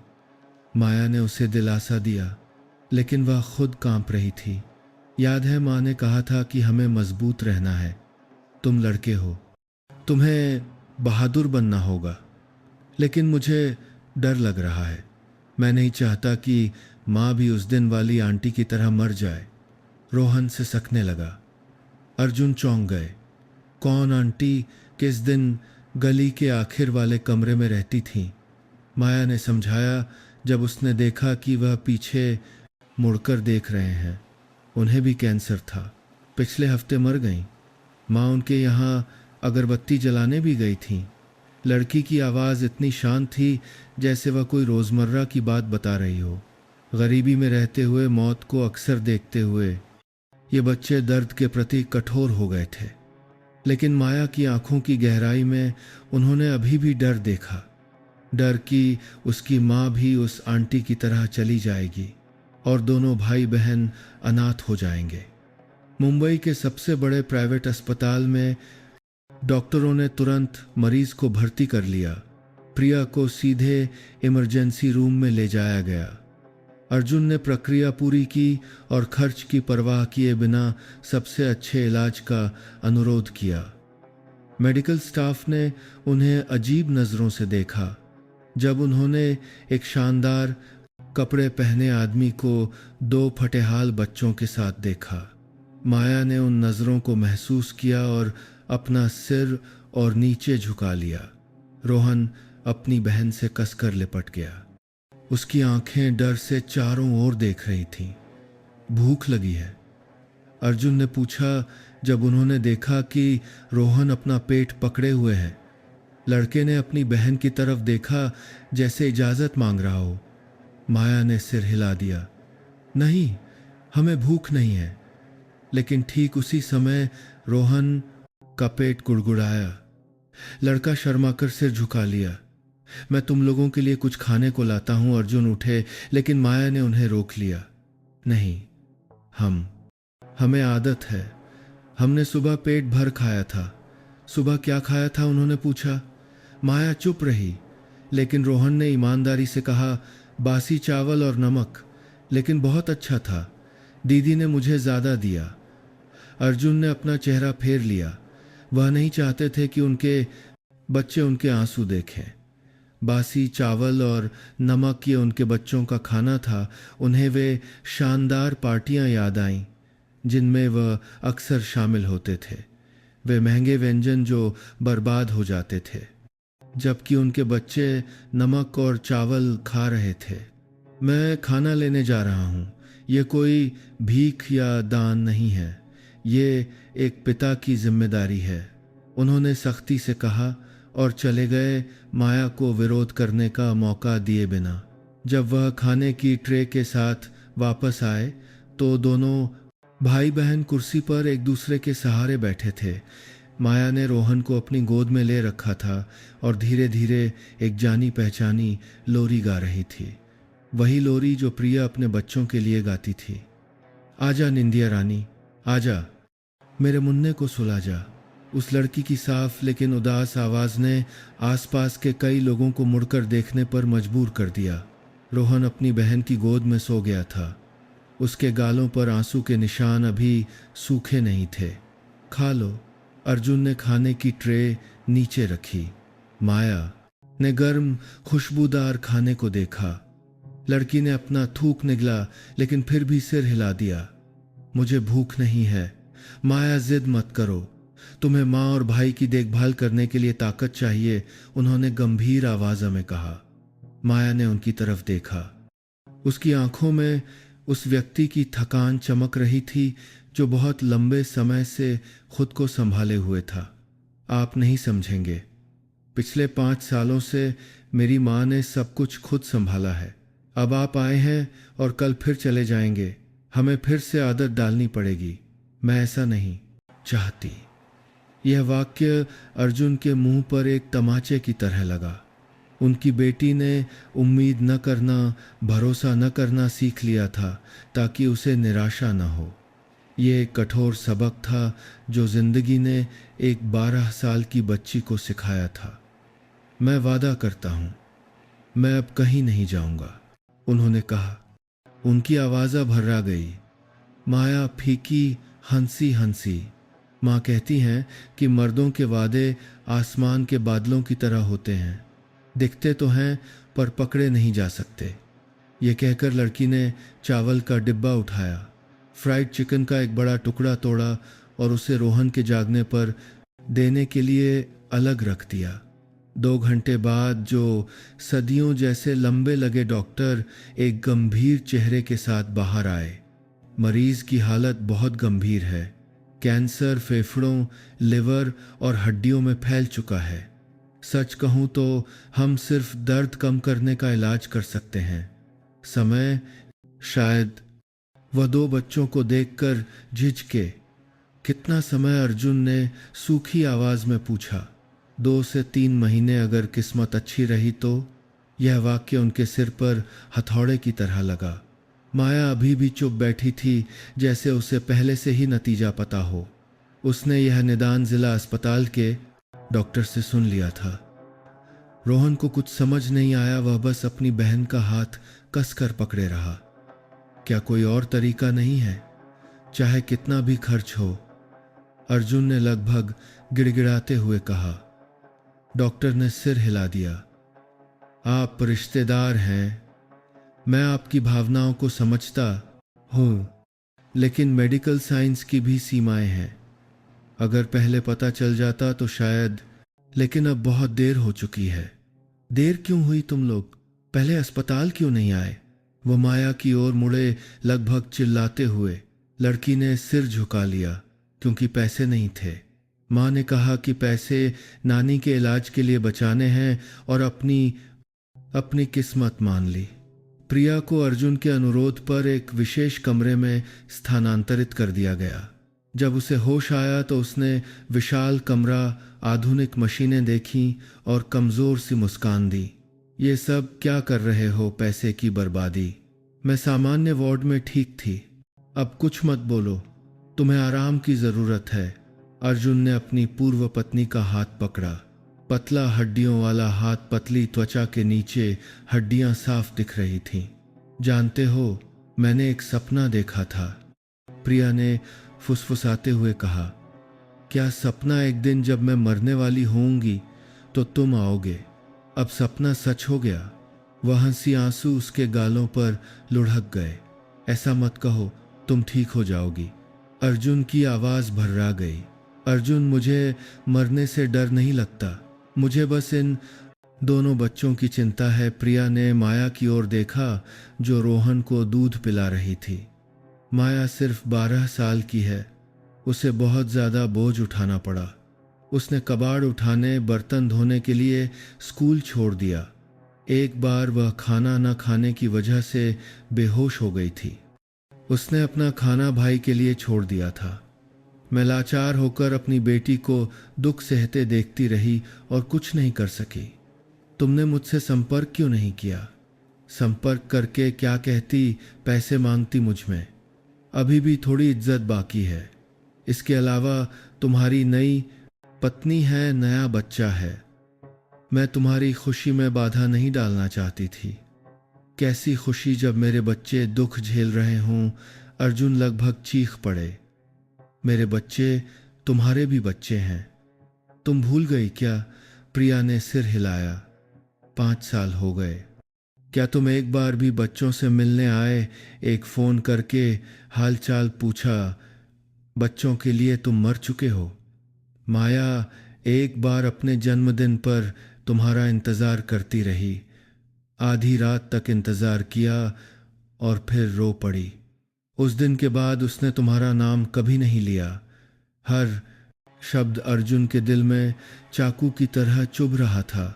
A: माया ने उसे दिलासा दिया। लेकिन वह खुद कांप रही थी। याद है, माँ ने कहा था कि हमें मजबूत रहना है। तुम लड़के हो, तुम्हें बहादुर बनना होगा। लेकिन मुझे डर लग रहा है। मैं नहीं चाहता कि माँ भी उस दिन वाली आंटी की तरह मर जाए। रोहन सिसकने लगा। अर्जुन चौंक गए। कौन आंटी? किस दिन गली के आखिर वाले कमरे में रहती थी, माया ने समझाया। जब उसने देखा कि वह पीछे मुड़कर देख रहे हैं। उन्हें भी कैंसर था, पिछले हफ्ते मर गईं। माँ उनके यहाँ अगरबत्ती जलाने भी गई थी। लड़की की आवाज़ इतनी शांत थी जैसे वह कोई रोज़मर्रा की बात बता रही हो। गरीबी में रहते हुए, मौत को अक्सर देखते हुए, ये बच्चे दर्द के प्रति कठोर हो गए थे। लेकिन माया की आंखों की गहराई में उन्होंने अभी भी डर देखा। डर कि उसकी माँ भी उस आंटी की तरह चली जाएगी और दोनों भाई बहन अनाथ हो जाएंगे। मुंबई के सबसे बड़े प्राइवेट अस्पताल में डॉक्टरों ने तुरंत मरीज को भर्ती कर लिया। प्रिया को सीधे इमरजेंसी रूम में ले जाया गया। अर्जुन ने प्रक्रिया पूरी की और खर्च की परवाह किए बिना सबसे अच्छे इलाज का अनुरोध किया। मेडिकल स्टाफ ने उन्हें अजीब नज़रों से देखा जब उन्होंने एक शानदार कपड़े पहने आदमी को 2 फटेहाल बच्चों के साथ देखा। माया ने उन नज़रों को महसूस किया और अपना सिर और नीचे झुका लिया। रोहन अपनी बहन से कसकर लिपट गया। उसकी आंखें डर से चारों ओर देख रही थीं। भूख लगी है? अर्जुन ने पूछा जब उन्होंने देखा कि रोहन अपना पेट पकड़े हुए है। लड़के ने अपनी बहन की तरफ देखा जैसे इजाज़त मांग रहा हो। माया ने सिर हिला दिया। नहीं, हमें भूख नहीं है। लेकिन ठीक उसी समय रोहन का पेट गुड़गुड़ाया। लड़का शर्माकर सिर झुका लिया। मैं तुम लोगों के लिए कुछ खाने को लाता हूं। अर्जुन उठे, लेकिन माया ने उन्हें रोक लिया। नहीं, हमें आदत है। हमने सुबह पेट भर खाया था। सुबह क्या खाया था, उन्होंने पूछा। माया चुप रही, लेकिन रोहन ने ईमानदारी से कहा, बासी चावल और नमक, लेकिन बहुत अच्छा था। दीदी ने मुझे ज़्यादा दिया। अर्जुन ने अपना चेहरा फेर लिया। वह नहीं चाहते थे कि उनके बच्चे उनके आंसू देखें। बासी चावल और नमक ये उनके बच्चों का खाना था। उन्हें वे शानदार पार्टियां याद आईं जिनमें वह अक्सर शामिल होते थे। वे महंगे व्यंजन जो बर्बाद हो जाते थे, जबकि उनके बच्चे नमक और चावल खा रहे थे। मैं खाना लेने जा रहा हूँ। ये कोई भीख या दान नहीं है, ये एक पिता की जिम्मेदारी है, उन्होंने सख्ती से कहा और चले गए, माया को विरोध करने का मौका दिए बिना। जब वह खाने की ट्रे के साथ वापस आए तो दोनों भाई बहन कुर्सी पर एक दूसरे के सहारे बैठे थे। माया ने रोहन को अपनी गोद में ले रखा था और धीरे धीरे एक जानी पहचानी लोरी गा रही थी, वही लोरी जो प्रिया अपने बच्चों के लिए गाती थी। आजा निंदिया रानी, आजा, मेरे मुन्ने को सुला जा। उस लड़की की साफ लेकिन उदास आवाज ने आसपास के कई लोगों को मुड़कर देखने पर मजबूर कर दिया। रोहन अपनी बहन की गोद में सो गया था। उसके गालों पर आंसू के निशान अभी सूखे नहीं थे। खा लो। अर्जुन ने खाने की ट्रे नीचे रखी। माया ने गर्म खुशबूदार खाने को देखा। लड़की ने अपना थूक निगला लेकिन फिर भी सिर हिला दिया। मुझे भूख नहीं है। माया, जिद मत करो, तुम्हें माँ और भाई की देखभाल करने के लिए ताकत चाहिए, उन्होंने गंभीर आवाज में कहा। माया ने उनकी तरफ देखा। उसकी आंखों में उस व्यक्ति की थकान चमक रही थी जो बहुत लंबे समय से खुद को संभाले हुए था। आप नहीं समझेंगे, पिछले 5 सालों से मेरी माँ ने सब कुछ खुद संभाला है। अब आप आए हैं और कल फिर चले जाएंगे, हमें फिर से आदत डालनी पड़ेगी। मैं ऐसा नहीं चाहती। यह वाक्य अर्जुन के मुंह पर एक तमाचे की तरह लगा। उनकी बेटी ने उम्मीद न करना, भरोसा न करना सीख लिया था ताकि उसे निराशा न हो। ये एक कठोर सबक था जो जिंदगी ने एक 12 साल की बच्ची को सिखाया था। मैं वादा करता हूँ, मैं अब कहीं नहीं जाऊंगा, उन्होंने कहा। उनकी आवाज़ भर्रा गई। माया फीकी हंसी हंसी। माँ कहती हैं कि मर्दों के वादे आसमान के बादलों की तरह होते हैं, दिखते तो हैं पर पकड़े नहीं जा सकते। ये कहकर लड़की ने चावल का डिब्बा उठाया, फ्राइड चिकन का एक बड़ा टुकड़ा तोड़ा और उसे रोहन के जागने पर देने के लिए अलग रख दिया। 2 घंटे बाद जो सदियों जैसे लंबे लगे डॉक्टर एक गंभीर चेहरे के साथ बाहर आए। मरीज की हालत बहुत गंभीर है। कैंसर फेफड़ों, लिवर और हड्डियों में फैल चुका है। सच कहूं तो हम सिर्फ दर्द कम करने का इलाज कर सकते हैं। समय शायद। वह 2 बच्चों को देखकर झिझके। कितना समय, अर्जुन ने सूखी आवाज में पूछा। 2 से 3 महीने, अगर किस्मत अच्छी रही तो। यह वाक्य उनके सिर पर हथौड़े की तरह लगा। माया अभी भी चुप बैठी थी, जैसे उसे पहले से ही नतीजा पता हो। उसने यह निदान जिला अस्पताल के डॉक्टर से सुन लिया था। रोहन को कुछ समझ नहीं आया, वह बस अपनी बहन का हाथ कसकर पकड़े रहा। क्या कोई और तरीका नहीं है, चाहे कितना भी खर्च हो? अर्जुन ने लगभग गिड़गिड़ाते हुए कहा। डॉक्टर ने सिर हिला दिया। आप रिश्तेदार हैं, मैं आपकी भावनाओं को समझता हूँ, लेकिन मेडिकल साइंस की भी सीमाएं हैं। अगर पहले पता चल जाता तो शायद, लेकिन अब बहुत देर हो चुकी है। देर क्यों हुई? तुम लोग पहले अस्पताल क्यों नहीं आए? वो माया की ओर मुड़े, लगभग चिल्लाते हुए। लड़की ने सिर झुका लिया, क्योंकि पैसे नहीं थे। माँ ने कहा कि पैसे नानी के इलाज के लिए बचाने हैं और अपनी किस्मत मान ली। प्रिया को अर्जुन के अनुरोध पर एक विशेष कमरे में स्थानांतरित कर दिया गया। जब उसे होश आया तो उसने विशाल कमरा, आधुनिक मशीनें देखीं और कमजोर सी मुस्कान दी। ये सब क्या कर रहे हो? पैसे की बर्बादी। मैं सामान्य वार्ड में ठीक थी। अब कुछ मत बोलो, तुम्हें आराम की जरूरत है। अर्जुन ने अपनी पूर्व पत्नी का हाथ पकड़ा। पतला हड्डियों वाला हाथ, पतली त्वचा के नीचे हड्डियां साफ दिख रही थीं। जानते हो, मैंने एक सपना देखा था, प्रिया ने फुसफुसाते हुए कहा। क्या सपना? एक दिन जब मैं मरने वाली होऊंगी तो तुम आओगे। अब सपना सच हो गया। वह हंसी, आंसू उसके गालों पर लुढ़क गए। ऐसा मत कहो, तुम ठीक हो जाओगी। अर्जुन की आवाज़ भर्रा गई। अर्जुन, मुझे मरने से डर नहीं लगता, मुझे बस इन दोनों बच्चों की चिंता है। प्रिया ने माया की ओर देखा जो रोहन को दूध पिला रही थी। माया सिर्फ 12 साल की है, उसे बहुत ज़्यादा बोझ उठाना पड़ा। उसने कबाड़ उठाने, बर्तन धोने के लिए स्कूल छोड़ दिया। एक बार वह खाना न खाने की वजह से बेहोश हो गई थी। उसने अपना खाना भाई के लिए छोड़ दिया था। मैं लाचार होकर अपनी बेटी को दुख सहते देखती रही और कुछ नहीं कर सकी। तुमने मुझसे संपर्क क्यों नहीं किया? संपर्क करके क्या कहती, पैसे मांगती मुझ में। अभी भी थोड़ी इज्जत बाकी है। इसके अलावा तुम्हारी नई पत्नी है, नया बच्चा है। मैं तुम्हारी खुशी में बाधा नहीं डालना चाहती थी। कैसी खुशी जब मेरे बच्चे दुख झेल रहे हों। अर्जुन लगभग चीख पड़े। मेरे बच्चे तुम्हारे भी बच्चे हैं, तुम भूल गई क्या? प्रिया ने सिर हिलाया। 5 साल हो गए। क्या तुम एक बार भी बच्चों से मिलने आए, एक फोन करके हालचाल पूछा? बच्चों के लिए तुम मर चुके हो। माया एक बार अपने जन्मदिन पर तुम्हारा इंतजार करती रही, आधी रात तक इंतजार किया और फिर रो पड़ी। उस दिन के बाद उसने तुम्हारा नाम कभी नहीं लिया। हर शब्द अर्जुन के दिल में चाकू की तरह चुभ रहा था।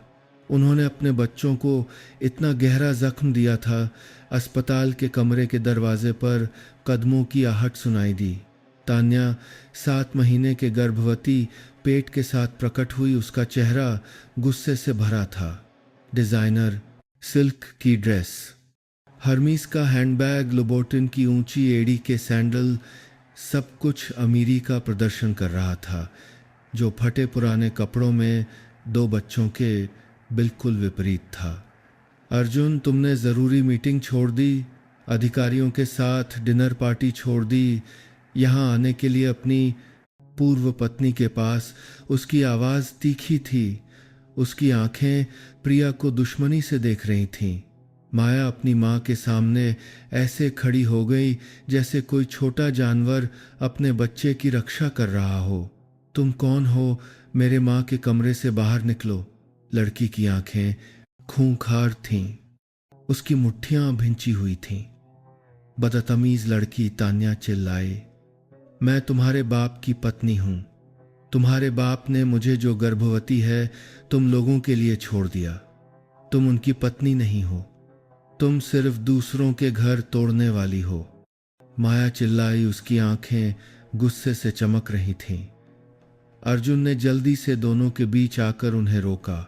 A: उन्होंने अपने बच्चों को इतना गहरा जख्म दिया था। अस्पताल के कमरे के दरवाजे पर कदमों की आहट सुनाई दी। तान्या 7 महीने के गर्भवती पेट के साथ प्रकट हुई। उसका चेहरा गुस्से से भरा था। डिजाइनर सिल्क की ड्रेस, हर्मीस का हैंडबैग, लोबोटिन की ऊंची एड़ी के सैंडल, सब कुछ अमीरी का प्रदर्शन कर रहा था, जो फटे पुराने कपड़ों में 2 बच्चों के बिल्कुल विपरीत था। अर्जुन, तुमने ज़रूरी मीटिंग छोड़ दी, अधिकारियों के साथ डिनर पार्टी छोड़ दी, यहाँ आने के लिए अपनी पूर्व पत्नी के पास। उसकी आवाज़ तीखी थी, उसकी आंखें प्रिया को दुश्मनी से देख रही थीं। माया अपनी माँ के सामने ऐसे खड़ी हो गई जैसे कोई छोटा जानवर अपने बच्चे की रक्षा कर रहा हो। तुम कौन हो? मेरे माँ के कमरे से बाहर निकलो। लड़की की आंखें खूंखार थीं, उसकी मुट्ठियां भिंची हुई थीं। बदतमीज लड़की, तान्या चिल्लाई। मैं तुम्हारे बाप की पत्नी हूं। तुम्हारे बाप ने मुझे, जो गर्भवती है, तुम लोगों के लिए छोड़ दिया। तुम उनकी पत्नी नहीं हो, तुम सिर्फ दूसरों के घर तोड़ने वाली हो। माया चिल्लाई, उसकी आंखें गुस्से से चमक रही थीं। अर्जुन ने जल्दी से दोनों के बीच आकर उन्हें रोका।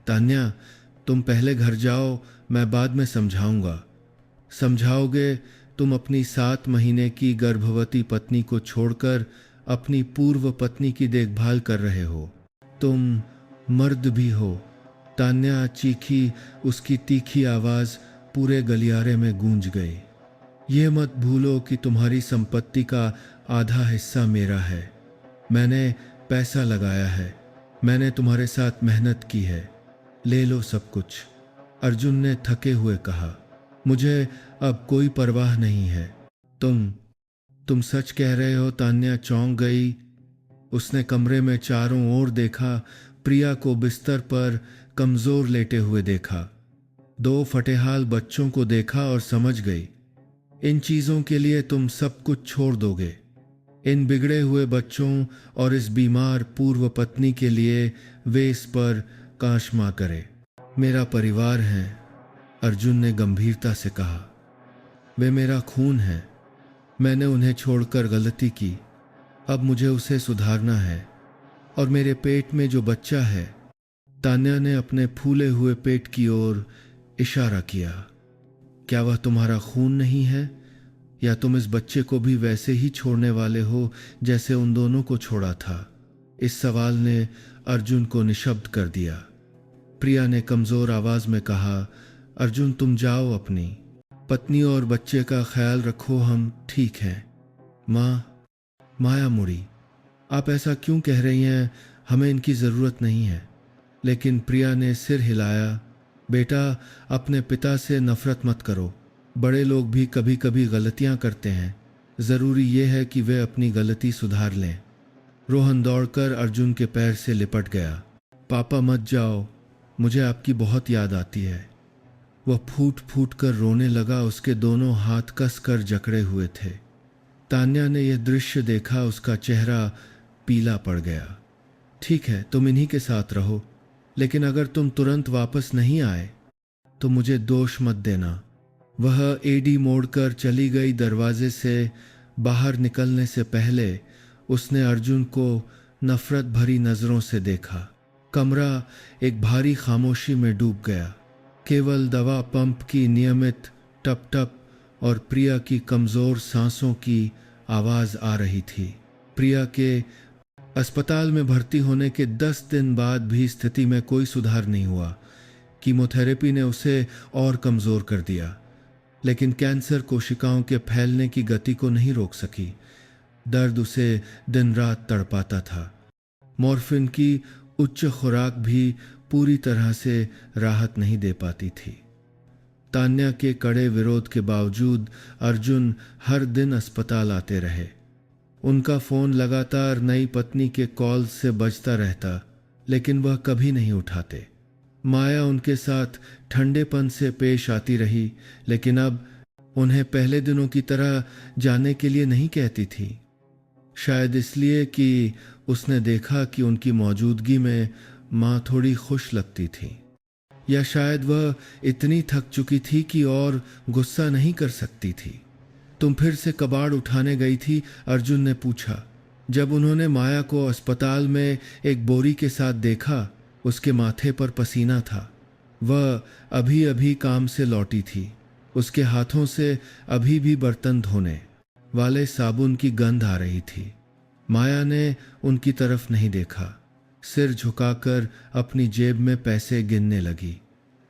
A: तान्या, तुम पहले घर जाओ, मैं बाद में समझाऊंगा। समझाओगे? तुम अपनी 7 महीने की गर्भवती पत्नी को छोड़कर अपनी पूर्व पत्नी की देखभाल कर रहे हो। तुम मर्द भी हो। तान्या चीखी, उसकी तीखी आवाज पूरे गलियारे में गूंज गई। ये मत भूलो कि तुम्हारी संपत्ति का आधा हिस्सा मेरा है। मैंने पैसा लगाया है, मैंने तुम्हारे साथ मेहनत की है। ले लो सब कुछ। अर्जुन ने थके हुए कहा। मुझे अब कोई परवाह नहीं है। तुम सच कह रहे हो? तान्या चौंक गई। उसने कमरे में चारों ओर देखा, प्रिया को बिस्तर पर कमजोर लेटे हुए देखा, 2 फटेहाल बच्चों को देखा और समझ गई, इन चीजों के लिए तुम सब कुछ छोड़ दोगे। इन बिगड़े हुए बच्चों और इस बीमार पूर्व पत्नी के लिए वे इस पर काश मां करे। मेरा परिवार है, अर्जुन ने गंभीरता से कहा। वे मेरा खून है। मैंने उन्हें छोड़कर गलती की, अब मुझे उसे सुधारना है। और मेरे पेट में जो बच्चा है, तान्या ने अपने फूले हुए पेट की ओर इशारा किया, क्या वह तुम्हारा खून नहीं है? या तुम इस बच्चे को भी वैसे ही छोड़ने वाले हो जैसे उन दोनों को छोड़ा था? इस सवाल ने अर्जुन को निशब्द कर दिया। प्रिया ने कमजोर आवाज में कहा, अर्जुन तुम जाओ, अपनी पत्नी और बच्चे का ख्याल रखो, हम ठीक हैं। माँ, माया मुड़ी। आप ऐसा क्यों कह रही हैं? हमें इनकी ज़रूरत नहीं है। लेकिन प्रिया ने सिर हिलाया। बेटा, अपने पिता से नफरत मत करो। बड़े लोग भी कभी कभी गलतियां करते हैं। ज़रूरी यह है कि वे अपनी गलती सुधार लें। रोहन दौड़कर अर्जुन के पैर से लिपट गया। पापा मत जाओ, मुझे आपकी बहुत याद आती है। वह फूट फूट कर रोने लगा। उसके दोनों हाथ कस कर जकड़े हुए थे। तान्या ने यह दृश्य देखा, उसका चेहरा पीला पड़ गया। ठीक है, तुम इन्हीं के साथ रहो, लेकिन अगर तुम तुरंत वापस नहीं आए तो मुझे दोष मत देना। वह एडी मोड़कर चली गई। दरवाजे से बाहर निकलने से पहले उसने अर्जुन को नफरत भरी नजरों से देखा। कमरा एक भारी खामोशी में डूब गया। केवल दवा पंप की नियमित टप टप और प्रिया की कमजोर सांसों की आवाज आ रही थी। प्रिया के अस्पताल में भर्ती होने के 10 दिन बाद भी स्थिति में कोई सुधार नहीं हुआ। कीमोथेरेपी ने उसे और कमजोर कर दिया, लेकिन कैंसर कोशिकाओं के फैलने की गति को नहीं रोक सकी। दर्द उसे दिन रात तड़पाता था। मॉर्फिन की उच्च खुराक भी पूरी तरह से राहत नहीं दे पाती थी। तान्या के कड़े विरोध के बावजूद अर्जुन हर दिन अस्पताल आते रहे। उनका फोन लगातार नई पत्नी के कॉल से बजता रहता, लेकिन वह कभी नहीं उठाते। माया उनके साथ ठंडेपन से पेश आती रही, लेकिन अब उन्हें पहले दिनों की तरह जाने के लिए नहीं कहती थी। शायद इसलिए कि उसने देखा कि उनकी मौजूदगी में माँ थोड़ी खुश लगती थी, या शायद वह इतनी थक चुकी थी कि और गुस्सा नहीं कर सकती थी। तुम फिर से कबाड़ उठाने गई थी? अर्जुन ने पूछा। जब उन्होंने माया को अस्पताल में एक बोरी के साथ देखा, उसके माथे पर पसीना था। वह अभी अभी काम से लौटी थी। उसके हाथों से अभी भी बर्तन धोने वाले साबुन की गंध आ रही थी। माया ने उनकी तरफ नहीं देखा। सिर झुकाकर अपनी जेब में पैसे गिनने लगी।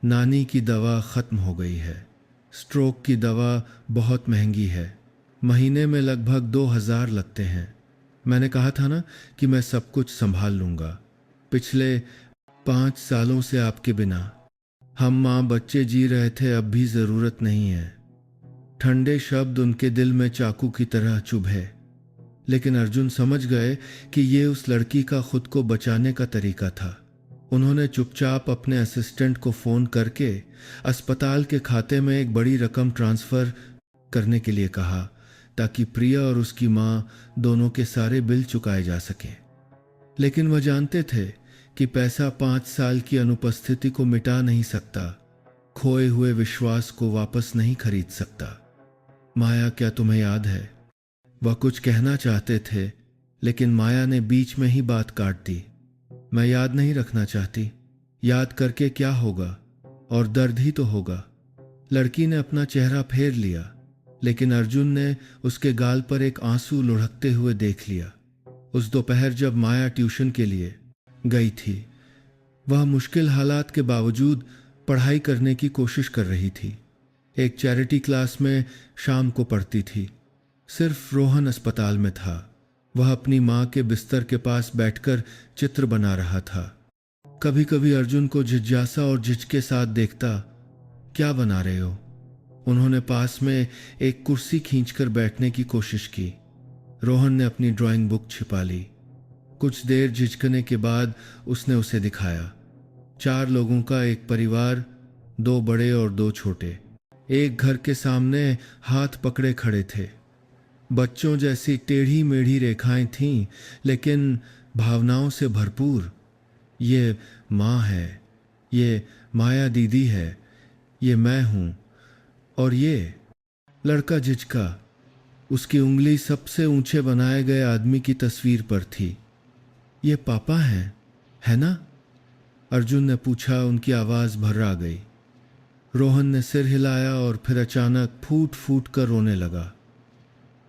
A: नानी की दवा खत्म हो गई है। स्ट्रोक की दवा बहुत महंगी है। महीने में लगभग 2000 लगते हैं। मैंने कहा था ना कि मैं सब कुछ संभाल लूंगा। पिछले 5 सालों से आपके बिना हम माँ बच्चे जी रहे थे, अब भी जरूरत नहीं है। ठंडे शब्द उनके दिल में चाकू की तरह चुभे, लेकिन अर्जुन समझ गए कि ये उस लड़की का खुद को बचाने का तरीका था। उन्होंने चुपचाप अपने असिस्टेंट को फोन करके अस्पताल के खाते में एक बड़ी रकम ट्रांसफर करने के लिए कहा, ताकि प्रिया और उसकी माँ दोनों के सारे बिल चुकाए जा सकें। लेकिन वह जानते थे कि पैसा 5 साल की अनुपस्थिति को मिटा नहीं सकता, खोए हुए विश्वास को वापस नहीं खरीद सकता। माया, क्या तुम्हें याद है? वह कुछ कहना चाहते थे, लेकिन माया ने बीच में ही बात काट दी। मैं याद नहीं रखना चाहती। याद करके क्या होगा, और दर्द ही तो होगा। लड़की ने अपना चेहरा फेर लिया, लेकिन अर्जुन ने उसके गाल पर एक आंसू लुढ़कते हुए देख लिया। उस दोपहर जब माया ट्यूशन के लिए गई थी, वह मुश्किल हालात के बावजूद पढ़ाई करने की कोशिश कर रही थी। एक चैरिटी क्लास में शाम को पढ़ती थी। सिर्फ रोहन अस्पताल में था। वह अपनी माँ के बिस्तर के पास बैठकर चित्र बना रहा था। कभी कभी अर्जुन को जिज्ञासा और झिझक के साथ देखता। क्या बना रहे हो? उन्होंने पास में एक कुर्सी खींचकर बैठने की कोशिश की। रोहन ने अपनी ड्राइंग बुक छिपा ली। कुछ देर झिझकने के बाद उसने उसे दिखाया। 4 लोगों का एक परिवार, 2 बड़े और 2 छोटे, एक घर के सामने हाथ पकड़े खड़े थे। बच्चों जैसी टेढ़ी मेढ़ी रेखाएं थीं, लेकिन भावनाओं से भरपूर। ये माँ है, ये माया दीदी है, ये मैं हूँ, और ये लड़का झिझका। उसकी उंगली सबसे ऊंचे बनाए गए आदमी की तस्वीर पर थी। ये पापा हैं, है ना? अर्जुन ने पूछा। उनकी आवाज भर्रा गई। रोहन ने सिर हिलाया और फिर अचानक फूट फूट कर रोने लगा।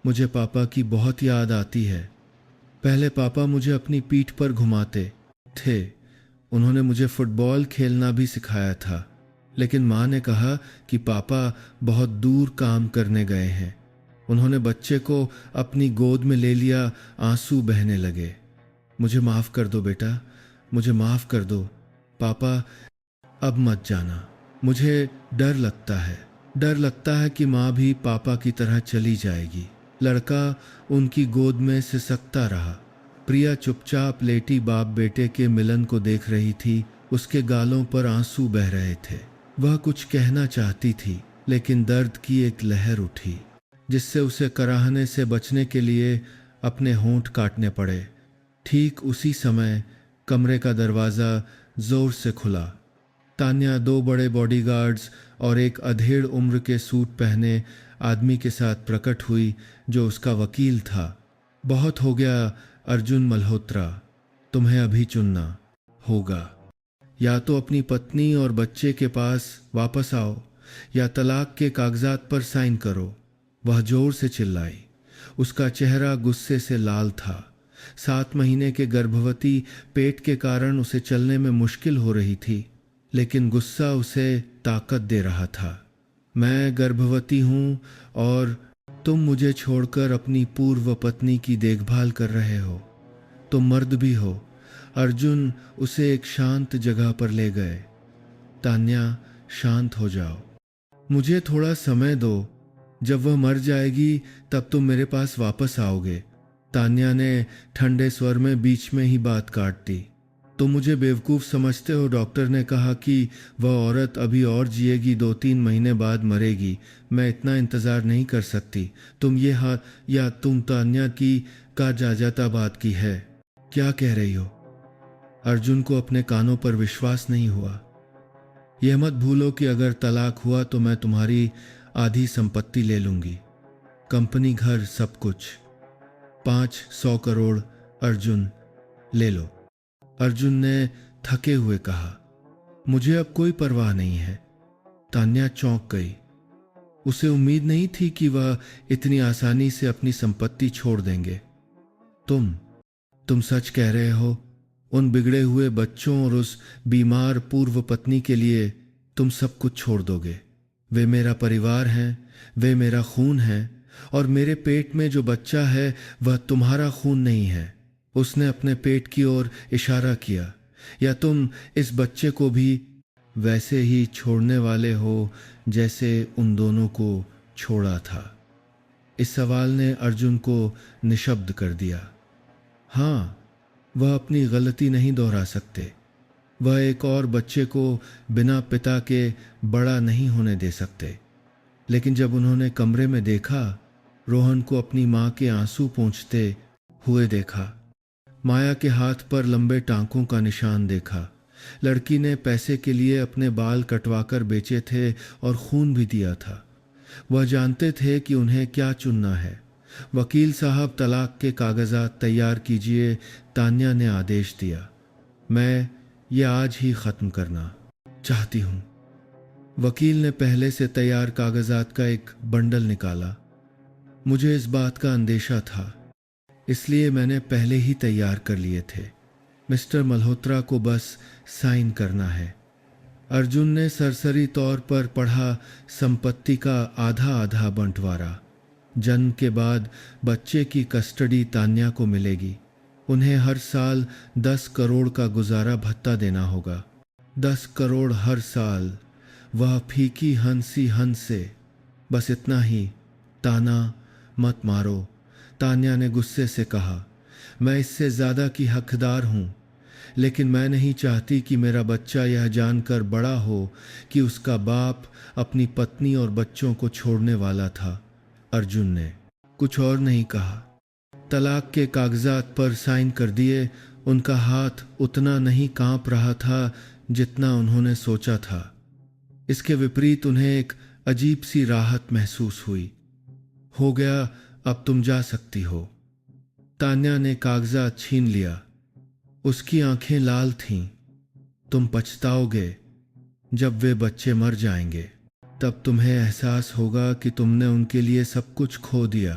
A: मुझे पापा की बहुत याद आती है। पहले पापा मुझे अपनी पीठ पर घुमाते थे। उन्होंने मुझे फुटबॉल खेलना भी सिखाया था, लेकिन माँ ने कहा कि पापा बहुत दूर काम करने गए हैं। उन्होंने बच्चे को अपनी गोद में ले लिया। आंसू बहने लगे। मुझे माफ़ कर दो बेटा, मुझे माफ़ कर दो। पापा, अब मत जाना। मुझे डर लगता है कि माँ भी पापा की तरह चली जाएगी। लड़का उनकी गोद में सिसकता रहा। प्रिया चुपचाप लेटी बाप बेटे के मिलन को देख रही थी। उसके गालों पर आंसू बह रहे थे। वह कुछ कहना चाहती थी, लेकिन दर्द की एक लहर उठी जिससे उसे कराहने से बचने के लिए अपने होंठ काटने पड़े। ठीक उसी समय कमरे का दरवाज़ा जोर से खुला। तान्या दो बड़े बॉडीगार्ड्स और एक अधेड़ उम्र के सूट पहने आदमी के साथ प्रकट हुई, जो उसका वकील था। बहुत हो गया अर्जुन मल्होत्रा, तुम्हें अभी चुनना होगा। या तो अपनी पत्नी और बच्चे के पास वापस आओ, या तलाक के कागजात पर साइन करो। वह जोर से चिल्लाई। उसका चेहरा गुस्से से लाल था। 7 महीने के गर्भवती पेट के कारण उसे चलने में मुश्किल हो रही थी, लेकिन गुस्सा उसे ताकत दे रहा था। मैं गर्भवती हूँ और तुम मुझे छोड़कर अपनी पूर्व पत्नी की देखभाल कर रहे हो। तुम मर्द भी हो। अर्जुन उसे एक शांत जगह पर ले गए। तान्या, शांत हो जाओ। मुझे थोड़ा समय दो। जब वह मर जाएगी तब तुम मेरे पास वापस आओगे। तान्या ने ठंडे स्वर में बीच में ही बात काट दी। तुम मुझे बेवकूफ़ समझते हो। डॉक्टर ने कहा कि वह औरत अभी और जिएगी, 2-3 महीने बाद मरेगी। मैं इतना इंतज़ार नहीं कर सकती। तुम ये या तुम तान्या की का जाजाता बात की है। क्या कह रही हो? अर्जुन को अपने कानों पर विश्वास नहीं हुआ। यह मत भूलो कि अगर तलाक हुआ तो मैं तुम्हारी आधी संपत्ति ले लूंगी, कंपनी, घर, सब कुछ। 500 करोड़। अर्जुन, ले लो। अर्जुन ने थके हुए कहा। मुझे अब कोई परवाह नहीं है। तान्या चौंक गई। उसे उम्मीद नहीं थी कि वह इतनी आसानी से अपनी संपत्ति छोड़ देंगे। तुम सच कह रहे हो? उन बिगड़े हुए बच्चों और उस बीमार पूर्व पत्नी के लिए तुम सब कुछ छोड़ दोगे? वे मेरा परिवार हैं, वे मेरा खून है, और मेरे पेट में जो बच्चा है वह तुम्हारा खून नहीं है। उसने अपने पेट की ओर इशारा किया। या तुम इस बच्चे को भी वैसे ही छोड़ने वाले हो जैसे उन दोनों को छोड़ा था? इस सवाल ने अर्जुन को निशब्द कर दिया। हाँ, वह अपनी गलती नहीं दोहरा सकते। वह एक और बच्चे को बिना पिता के बड़ा नहीं होने दे सकते। लेकिन जब उन्होंने कमरे में देखा, रोहन को अपनी माँ के आंसू पोंछते हुए देखा, माया के हाथ पर लंबे टांकों का निशान देखा। लड़की ने पैसे के लिए अपने बाल कटवाकर बेचे थे और खून भी दिया था। वह जानते थे कि उन्हें क्या चुनना है। वकील साहब, तलाक के कागजात तैयार कीजिए, तान्या ने आदेश दिया। मैं ये आज ही ख़त्म करना चाहती हूँ। वकील ने पहले से तैयार कागजात का एक बंडल निकाला। मुझे इस बात का अंदेशा था, इसलिए मैंने पहले ही तैयार कर लिए थे। मिस्टर मल्होत्रा को बस साइन करना है। अर्जुन ने सरसरी तौर पर पढ़ा। संपत्ति का आधा आधा बंटवारा। जन्म के बाद बच्चे की कस्टडी तान्या को मिलेगी। उन्हें हर साल 10 करोड़ का गुजारा भत्ता देना होगा। 10 करोड़ हर साल। वह फीकी हंसी हंसे। बस इतना ही। ताना मत मारो, तान्या ने गुस्से से कहा। मैं इससे ज़्यादा की हकदार हूँ, लेकिन मैं नहीं चाहती कि मेरा बच्चा यह जानकर बड़ा हो कि उसका बाप अपनी पत्नी और बच्चों को छोड़ने वाला था। अर्जुन ने कुछ और नहीं कहा। तलाक के कागजात पर साइन कर दिए। उनका हाथ उतना नहीं कांप रहा था जितना उन्होंने सोचा था। इसके विपरीत उन्हें एक अजीब सी राहत महसूस हुई। हो गया, अब तुम जा सकती हो। तान्या ने कागजात छीन लिया। उसकी आंखें लाल थीं। तुम पछताओगे। जब वे बच्चे मर जाएंगे तब तुम्हें एहसास होगा कि तुमने उनके लिए सब कुछ खो दिया।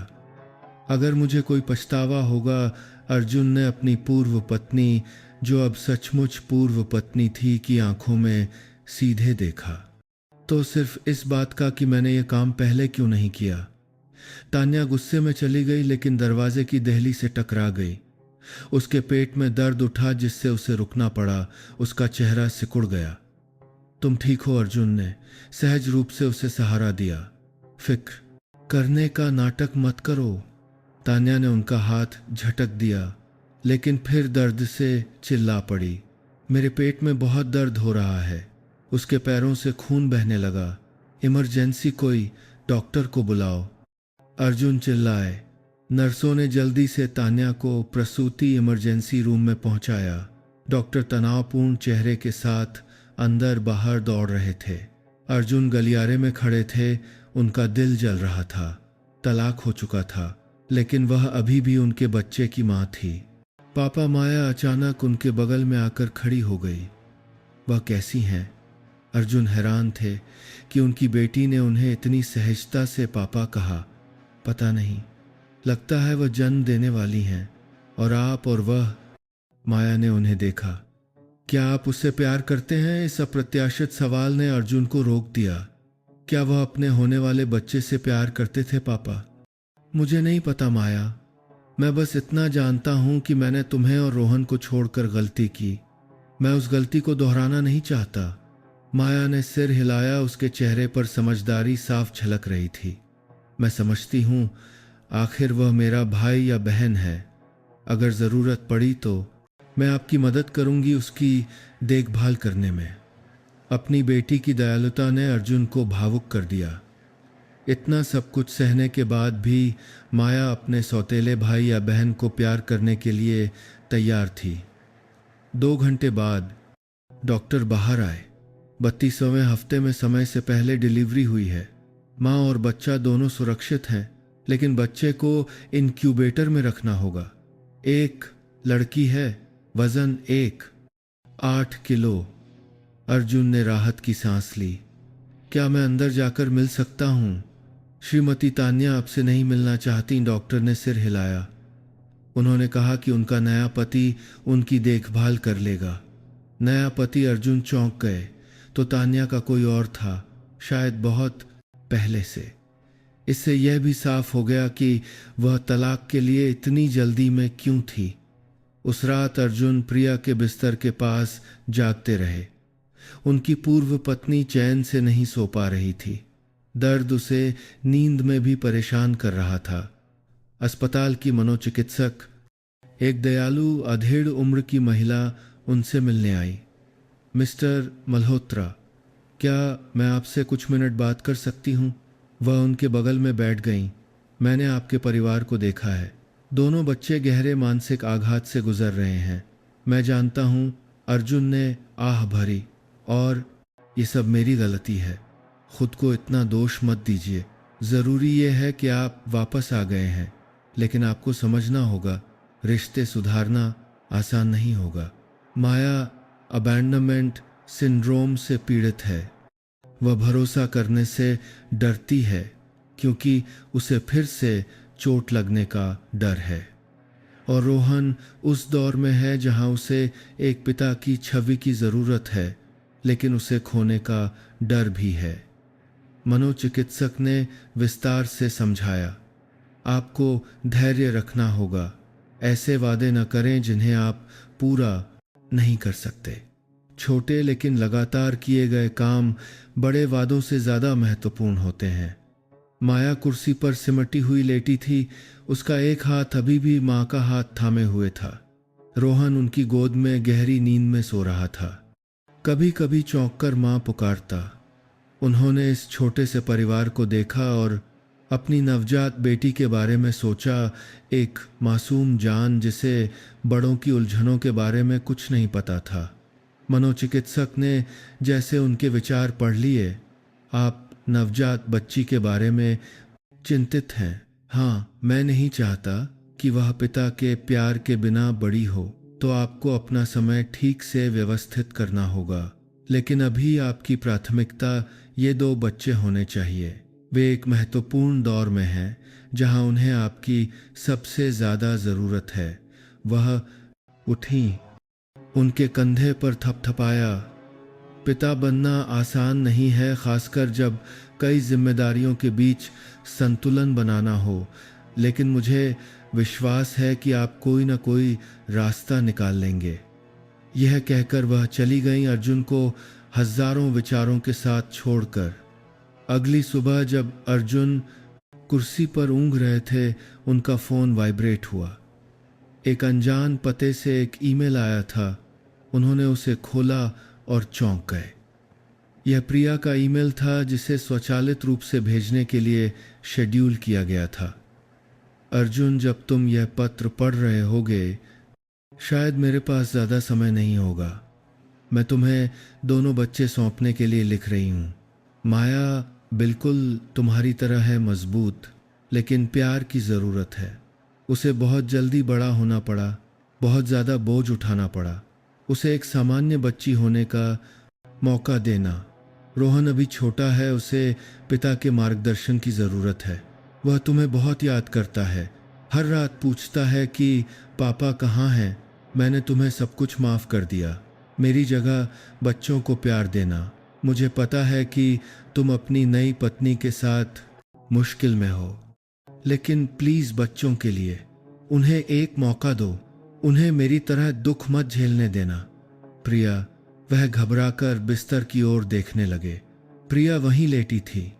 A: अगर मुझे कोई पछतावा होगा, अर्जुन ने अपनी पूर्व पत्नी, जो अब सचमुच पूर्व पत्नी थी, की आंखों में सीधे देखा, तो सिर्फ इस बात का कि मैंने ये काम पहले क्यों नहीं किया। तान्या गुस्से में चली गई, लेकिन दरवाजे की देहली से टकरा गई। उसके पेट में दर्द उठा जिससे उसे रुकना पड़ा। उसका चेहरा सिकुड़ गया। तुम ठीक हो? अर्जुन ने सहज रूप से उसे सहारा दिया। फिक्र करने का नाटक मत करो। तान्या ने उनका हाथ झटक दिया, लेकिन फिर दर्द से चिल्ला पड़ी। मेरे पेट में बहुत दर्द हो रहा है। उसके पैरों से खून बहने लगा। इमरजेंसी, कोई डॉक्टर को बुलाओ, अर्जुन चिल्लाए। नर्सों ने जल्दी से तान्या को प्रसूति इमरजेंसी रूम में पहुंचाया। डॉक्टर तनावपूर्ण चेहरे के साथ अंदर बाहर दौड़ रहे थे। अर्जुन गलियारे में खड़े थे। उनका दिल जल रहा था। तलाक हो चुका था, लेकिन वह अभी भी उनके बच्चे की मां थी। पापा, माया अचानक उनके बगल में आकर खड़ी हो गई। वह कैसी हैं? अर्जुन हैरान थे कि उनकी बेटी ने उन्हें इतनी सहजता से पापा कहा। पता नहीं, लगता है वह जन्म देने वाली हैं। और आप और वह। माया ने उन्हें देखा। क्या आप उससे प्यार करते हैं? इस अप्रत्याशित सवाल ने अर्जुन को रोक दिया। क्या वह अपने होने वाले बच्चे से प्यार करते थे पापा? मुझे नहीं पता माया। मैं बस इतना जानता हूं कि मैंने तुम्हें और रोहन को छोड़कर गलती की। मैं उस गलती को दोहराना नहीं चाहता। माया ने सिर हिलाया। उसके चेहरे पर समझदारी साफ झलक रही थी। मैं समझती हूं, आखिर वह मेरा भाई या बहन है। अगर जरूरत पड़ी तो मैं आपकी मदद करूंगी उसकी देखभाल करने में। अपनी बेटी की दयालुता ने अर्जुन को भावुक कर दिया। इतना सब कुछ सहने के बाद भी माया अपने सौतेले भाई या बहन को प्यार करने के लिए तैयार थी। 2 घंटे बाद डॉक्टर बाहर आए। 32वें हफ्ते में समय से पहले डिलीवरी हुई है। माँ और बच्चा दोनों सुरक्षित हैं, लेकिन बच्चे को इनक्यूबेटर में रखना होगा। एक लड़की है, वजन 8 किलो। अर्जुन ने राहत की सांस ली। क्या मैं अंदर जाकर मिल सकता हूँ? श्रीमती तान्या आपसे नहीं मिलना चाहती। डॉक्टर ने सिर हिलाया। उन्होंने कहा कि उनका नया पति उनकी देखभाल कर लेगा। नया पति? अर्जुन चौंक गए। तो तान्या का कोई और था, शायद बहुत पहले से। इससे यह भी साफ हो गया कि वह तलाक के लिए इतनी जल्दी में क्यों थी। उस रात अर्जुन प्रिया के बिस्तर के पास जागते रहे। उनकी पूर्व पत्नी चैन से नहीं सो पा रही थी। दर्द उसे नींद में भी परेशान कर रहा था। अस्पताल की मनोचिकित्सक, एक दयालु अधेड़ उम्र की महिला, उनसे मिलने आई। मिस्टर मल्होत्रा, क्या मैं आपसे कुछ मिनट बात कर सकती हूँ? वह उनके बगल में बैठ गईं। मैंने आपके परिवार को देखा है। दोनों बच्चे गहरे मानसिक आघात से गुजर रहे हैं। मैं जानता हूँ, अर्जुन ने आह भरी, और ये सब मेरी गलती है। खुद को इतना दोष मत दीजिए। ज़रूरी ये है कि आप वापस आ गए हैं, लेकिन आपको समझना होगा, रिश्ते सुधारना आसान नहीं होगा। माया अबैंडनमेंट सिंड्रोम से पीड़ित है। वह भरोसा करने से डरती है क्योंकि उसे फिर से चोट लगने का डर है। और रोहन उस दौर में है जहां उसे एक पिता की छवि की ज़रूरत है, लेकिन उसे खोने का डर भी है। मनोचिकित्सक ने विस्तार से समझाया। आपको धैर्य रखना होगा। ऐसे वादे न करें जिन्हें आप पूरा नहीं कर सकते। छोटे लेकिन लगातार किए गए काम बड़े वादों से ज़्यादा महत्वपूर्ण होते हैं। माया कुर्सी पर सिमटी हुई लेटी थी। उसका एक हाथ अभी भी माँ का हाथ थामे हुए था। रोहन उनकी गोद में गहरी नींद में सो रहा था। कभी कभी चौंककर माँ पुकारता। उन्होंने इस छोटे से परिवार को देखा और अपनी नवजात बेटी के बारे में सोचा। एक मासूम जान जिसे बड़ों की उलझनों के बारे में कुछ नहीं पता था। मनोचिकित्सक ने जैसे उनके विचार पढ़ लिए। आप नवजात बच्ची के बारे में चिंतित हैं। हाँ, मैं नहीं चाहता कि वह पिता के प्यार के बिना बड़ी हो, तो आपको अपना समय ठीक से व्यवस्थित करना होगा। लेकिन अभी आपकी प्राथमिकता ये 2 बच्चे होने चाहिए। वे एक महत्वपूर्ण दौर में हैं जहां उन्हें आपकी सबसे ज़्यादा ज़रूरत है। वह उठी, उनके कंधे पर थपथपाया। पिता बनना आसान नहीं है, खासकर जब कई जिम्मेदारियों के बीच संतुलन बनाना हो, लेकिन मुझे विश्वास है कि आप कोई ना कोई रास्ता निकाल लेंगे। यह कहकर वह चली गईं, अर्जुन को हजारों विचारों के साथ छोड़कर। अगली सुबह जब अर्जुन कुर्सी पर ऊँघ रहे थे, उनका फ़ोन वाइब्रेट हुआ। एक अनजान पते से एक ईमेल आया था। उन्होंने उसे खोला और चौंक गए। यह प्रिया का ईमेल था, जिसे स्वचालित रूप से भेजने के लिए शेड्यूल किया गया था। अर्जुन, जब तुम यह पत्र पढ़ रहे होगे, शायद मेरे पास ज़्यादा समय नहीं होगा। मैं तुम्हें दोनों बच्चे सौंपने के लिए लिख रही हूँ। माया बिल्कुल तुम्हारी तरह है मजबूत, लेकिन प्यार की ज़रूरत है। उसे बहुत जल्दी बड़ा होना पड़ा, बहुत ज़्यादा बोझ उठाना पड़ा। उसे एक सामान्य बच्ची होने का मौका देना। रोहन अभी छोटा है, उसे पिता के मार्गदर्शन की ज़रूरत है। वह तुम्हें बहुत याद करता है, हर रात पूछता है कि पापा कहाँ हैं। मैंने तुम्हें सब कुछ माफ़ कर दिया। मेरी जगह बच्चों को प्यार देना। मुझे पता है कि तुम अपनी नई पत्नी के साथ मुश्किल में हो, लेकिन प्लीज़ बच्चों के लिए उन्हें एक मौका दो। उन्हें मेरी तरह दुख मत झेलने देना। प्रिया। वह घबराकर बिस्तर की ओर देखने लगे। प्रिया वहीं लेटी थी,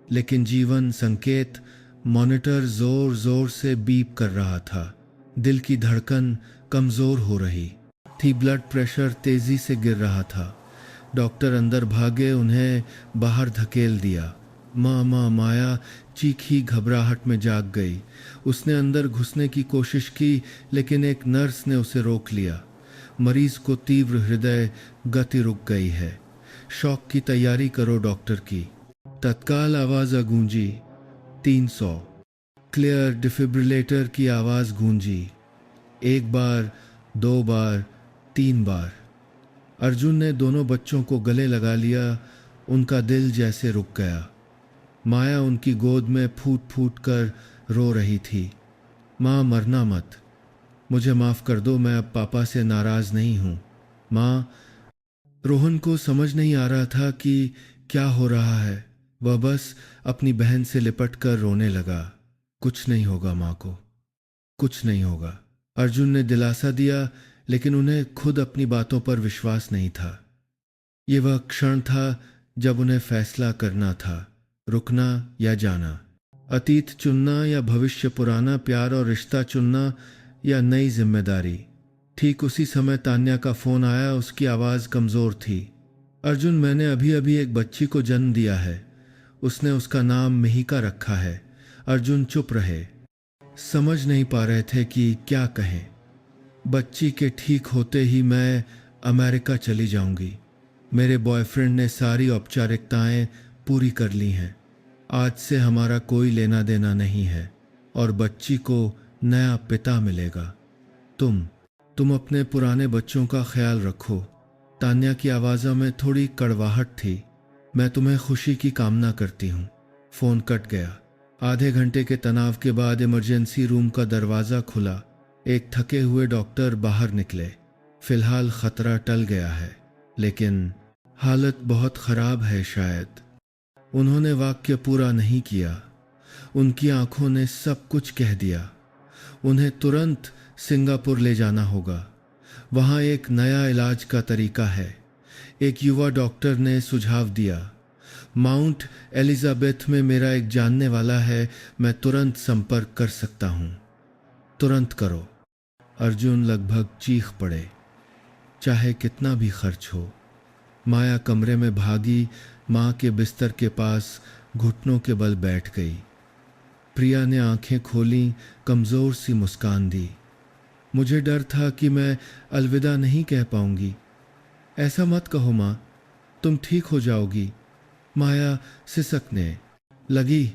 A: लेकिन जीवन संकेत मॉनिटर जोर जोर से बीप कर रहा था। दिल की धड़कन कमजोर हो रही थी, ब्लड प्रेशर तेजी से गिर रहा था। डॉक्टर अंदर भागे, उन्हें बाहर धकेल दिया। माँ माँ, माया चीखी, घबराहट में जाग गई। उसने अंदर घुसने की कोशिश की, लेकिन एक नर्स ने उसे रोक लिया। मरीज को तीव्र हृदय गति रुक गई है। शॉक की तैयारी करो डॉक्टर की। तत्काल आवाज गूंजी। 300। क्लियर। डिफिब्रिलेटर की आवाज गूंजी। एक बार, 2 बार, 3 बार। अर्जुन ने दोनों बच्चों को गले लगा लिया। उनका दिल जैसे रुक गया। माया उनकी गोद में फूट फूट कर रो रही थी। माँ, मरना मत। मुझे माफ़ कर दो, मैं अब पापा से नाराज़ नहीं हूँ। माँ। रोहन को समझ नहीं आ रहा था कि क्या हो रहा है। वह बस अपनी बहन से लिपट कर रोने लगा। कुछ नहीं होगा माँ को, कुछ नहीं होगा। अर्जुन ने दिलासा दिया, लेकिन उन्हें खुद अपनी बातों पर विश्वास नहीं था। ये वह क्षण था जब उन्हें फैसला करना था, रुकना या जाना, अतीत चुनना या भविष्य, पुराना प्यार और रिश्ता चुनना या नई जिम्मेदारी। ठीक उसी समय तान्या का फोन आया। उसकी आवाज़ कमज़ोर थी। अर्जुन, मैंने अभी अभी एक बच्ची को जन्म दिया है। उसने उसका नाम मिहिका रखा है। अर्जुन चुप रहे, समझ नहीं पा रहे थे कि क्या कहें। बच्ची के ठीक होते ही मैं अमेरिका चली जाऊंगी। मेरे बॉयफ्रेंड ने सारी औपचारिकताएं पूरी कर ली हैं। आज से हमारा कोई लेना देना नहीं है और बच्ची को नया पिता मिलेगा। तुम अपने पुराने बच्चों का ख्याल रखो। तान्या की आवाज़ों में थोड़ी कड़वाहट थी। मैं तुम्हें खुशी की कामना करती हूँ। फ़ोन कट गया। आधे घंटे के तनाव के बाद इमरजेंसी रूम का दरवाज़ा खुला। एक थके हुए डॉक्टर बाहर निकले। फिलहाल खतरा टल गया है, लेकिन हालत बहुत ख़राब है शायद। उन्होंने वाक्य पूरा नहीं किया। उनकी आंखों ने सब कुछ कह दिया। उन्हें तुरंत सिंगापुर ले जाना होगा। वहाँ एक नया इलाज का तरीका है। एक युवा डॉक्टर ने सुझाव दिया। माउंट एलिजाबेथ में मेरा एक जानने वाला है, मैं तुरंत संपर्क कर सकता हूँ। तुरंत करो। अर्जुन लगभग चीख पड़े, चाहे कितना भी खर्च हो। माया कमरे में भागी, माँ के बिस्तर के पास घुटनों के बल बैठ गई। प्रिया ने आंखें खोलीं, कमज़ोर सी मुस्कान दी। मुझे डर था कि मैं अलविदा नहीं कह पाऊंगी। ऐसा मत कहो माँ, तुम ठीक हो जाओगी। माया सिसकने लगी।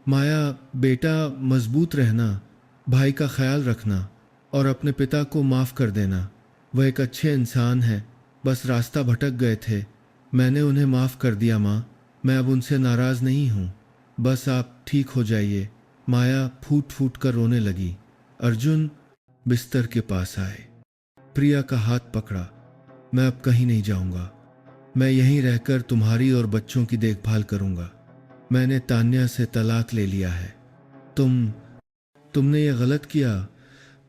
A: माया, बेटा मजबूत रहना, भाई का ख्याल रखना और अपने पिता को माफ़ कर देना। वह एक अच्छे इंसान हैं, बस रास्ता भटक गए थे। मैंने उन्हें माफ़ कर दिया माँ। मैं अब उनसे नाराज़ नहीं हूँ। बस आप ठीक हो जाइए। माया फूट फूट कर रोने लगी। अर्जुन बिस्तर के पास आए। प्रिया का हाथ पकड़ा। मैं अब कहीं नहीं जाऊंगा। मैं यहीं रहकर तुम्हारी और बच्चों की देखभाल करूंगा। मैंने तान्या से तलाक ले लिया है। तुमने ये गलत किया,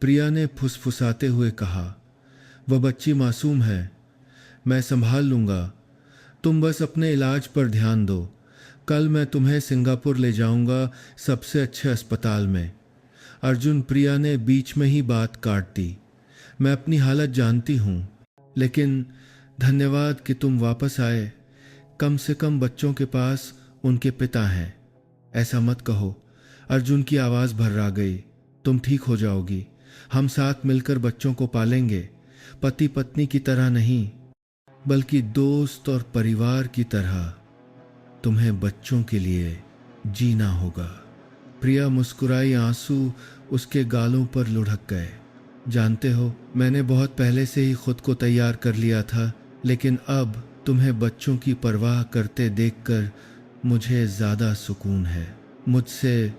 A: प्रिया ने फुसफुसाते हुए कहा। वह बच्ची मासूम है, मैं संभाल लूंगा। तुम बस अपने इलाज पर ध्यान दो। कल मैं तुम्हें सिंगापुर ले जाऊंगा, सबसे अच्छे अस्पताल में। अर्जुन, प्रिया ने बीच में ही बात काट दी। मैं अपनी हालत जानती हूँ, लेकिन धन्यवाद कि तुम वापस आए। कम से कम बच्चों के पास उनके पिता हैं। ऐसा मत कहो। अर्जुन की आवाज़ भर्रा गई। तुम ठीक हो जाओगी। हम साथ मिलकर बच्चों को पालेंगे, पति पत्नी की तरह नहीं, बल्कि दोस्त और परिवार की तरह। तुम्हें बच्चों के लिए जीना होगा। प्रिया मुस्कुराई, आंसू उसके गालों पर लुढ़क गए। जानते हो, मैंने बहुत पहले से ही खुद को तैयार कर लिया था, लेकिन अब तुम्हें बच्चों की परवाह करते देखकर मुझे ज़्यादा सुकून है। मुझसे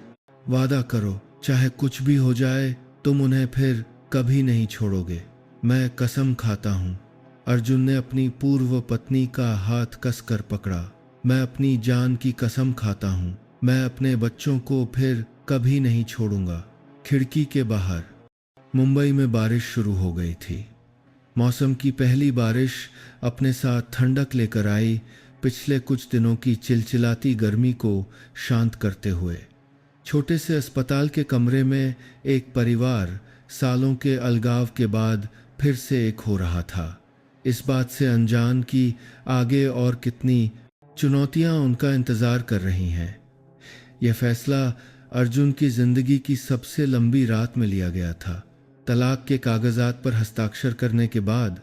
A: वादा करो, चाहे कुछ भी हो जाए, तुम उन्हें फिर कभी नहीं छोड़ोगे। मैं कसम खाता हूँ। अर्जुन ने अपनी पूर्व पत्नी का हाथ कसकर पकड़ा। मैं अपनी जान की कसम खाता हूँ, मैं अपने बच्चों को फिर कभी नहीं छोड़ूंगा। खिड़की के बाहर मुंबई में बारिश शुरू हो गई थी। मौसम की पहली बारिश अपने साथ ठंडक लेकर आई, पिछले कुछ दिनों की चिलचिलाती गर्मी को शांत करते हुए। छोटे से अस्पताल के कमरे में एक परिवार सालों के अलगाव के बाद फिर से एक हो रहा था, इस बात से अनजान कि आगे और कितनी चुनौतियां उनका इंतज़ार कर रही हैं। यह फैसला अर्जुन की ज़िंदगी की सबसे लंबी रात में लिया गया था। तलाक के कागजात पर हस्ताक्षर करने के बाद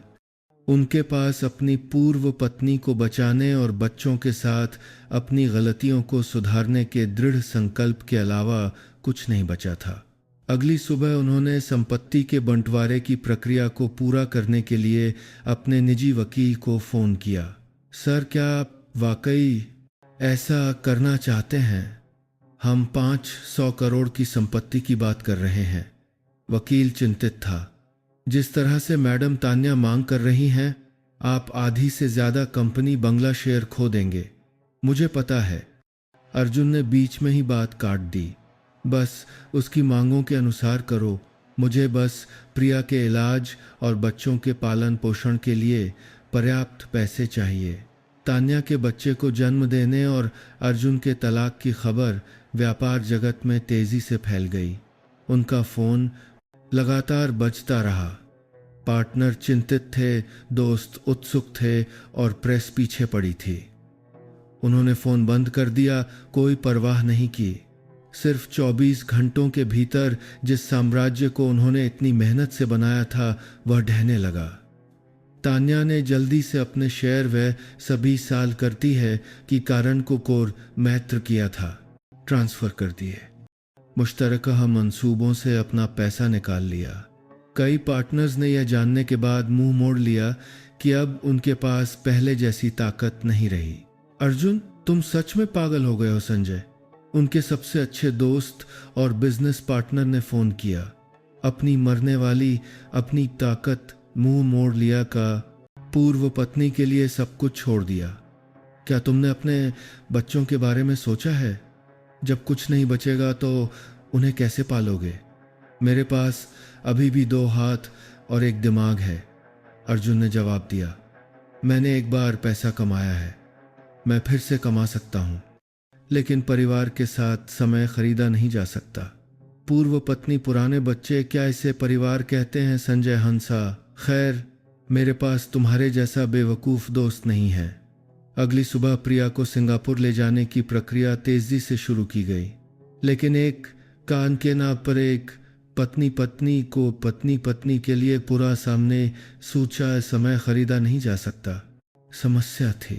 A: उनके पास अपनी पूर्व पत्नी को बचाने और बच्चों के साथ अपनी गलतियों को सुधारने के दृढ़ संकल्प के अलावा कुछ नहीं बचा था। अगली सुबह उन्होंने संपत्ति के बंटवारे की प्रक्रिया को पूरा करने के लिए अपने निजी वकील को फ़ोन किया। सर, क्या आप वाकई ऐसा करना चाहते हैं? हम 500 करोड़ की संपत्ति की बात कर रहे हैं। वकील चिंतित था। जिस तरह से मैडम तान्या मांग कर रही हैं, आप आधी से ज्यादा कंपनी बंगला शेयर खो देंगे। मुझे पता है। अर्जुन ने बीच में ही बात काट दी। बस उसकी मांगों के अनुसार करो। मुझे बस प्रिया के इलाज और बच्चों के पालन पोषण के लिए पर्याप्त पैसे चाहिए। तान्या के बच्चे को जन्म देने और अर्जुन के तलाक की खबर व्यापार जगत में तेजी से फैल गई। उनका फोन लगातार बजता रहा। पार्टनर चिंतित थे, दोस्त उत्सुक थे और प्रेस पीछे पड़ी थी। उन्होंने फोन बंद कर दिया, कोई परवाह नहीं की। सिर्फ 24 घंटों के भीतर जिस साम्राज्य को उन्होंने इतनी मेहनत से बनाया था, वह ढहने लगा। तान्या ने जल्दी से अपने शेयर वह सभी साल करती है कि कारण को कोर मैत्र किया था, ट्रांसफर कर दिए। मुश्तरका मंसूबों से अपना पैसा निकाल लिया। कई पार्टनर्स ने यह जानने के बाद मुंह मोड़ लिया कि अब उनके पास पहले जैसी ताकत नहीं रही। अर्जुन, तुम सच में पागल हो गए हो संजय। उनके सबसे अच्छे दोस्त और बिजनेस पार्टनर ने फोन किया। अपनी मरने वाली अपनी ताकत मुंह मोड़ लिया का पूर्व पत्नी के लिए सब कुछ छोड़ दिया। क्या तुमने अपने बच्चों के बारे में सोचा है? जब कुछ नहीं बचेगा तो उन्हें कैसे पालोगे? मेरे पास अभी भी 2 हाथ और 1 दिमाग है, अर्जुन ने जवाब दिया। मैंने एक बार पैसा कमाया है, मैं फिर से कमा सकता हूँ, लेकिन परिवार के साथ समय खरीदा नहीं जा सकता। पूर्व पत्नी, पुराने बच्चे, क्या इसे परिवार कहते हैं संजय हंसा? खैर, मेरे पास तुम्हारे जैसा बेवकूफ़ दोस्त नहीं है। अगली सुबह प्रिया को सिंगापुर ले जाने की प्रक्रिया तेजी से शुरू की गई, लेकिन एक कान के नाव पर एक पत्नी पत्नी के लिए पूरा सामने सूचा समय खरीदा नहीं जा सकता। समस्या थी।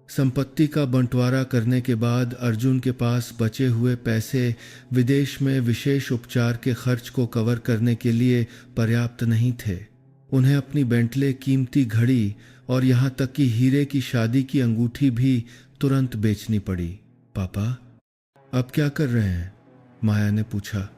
A: संपत्ति का बंटवारा करने के बाद अर्जुन के पास बचे हुए पैसे विदेश में विशेष उपचार के खर्च को कवर करने के लिए पर्याप्त नहीं थे। उन्हें अपनी बेंटले, कीमती घड़ी और यहाँ तक कि हीरे की शादी की अंगूठी भी तुरंत बेचनी पड़ी। पापा, अब क्या कर रहे हैं? माया ने पूछा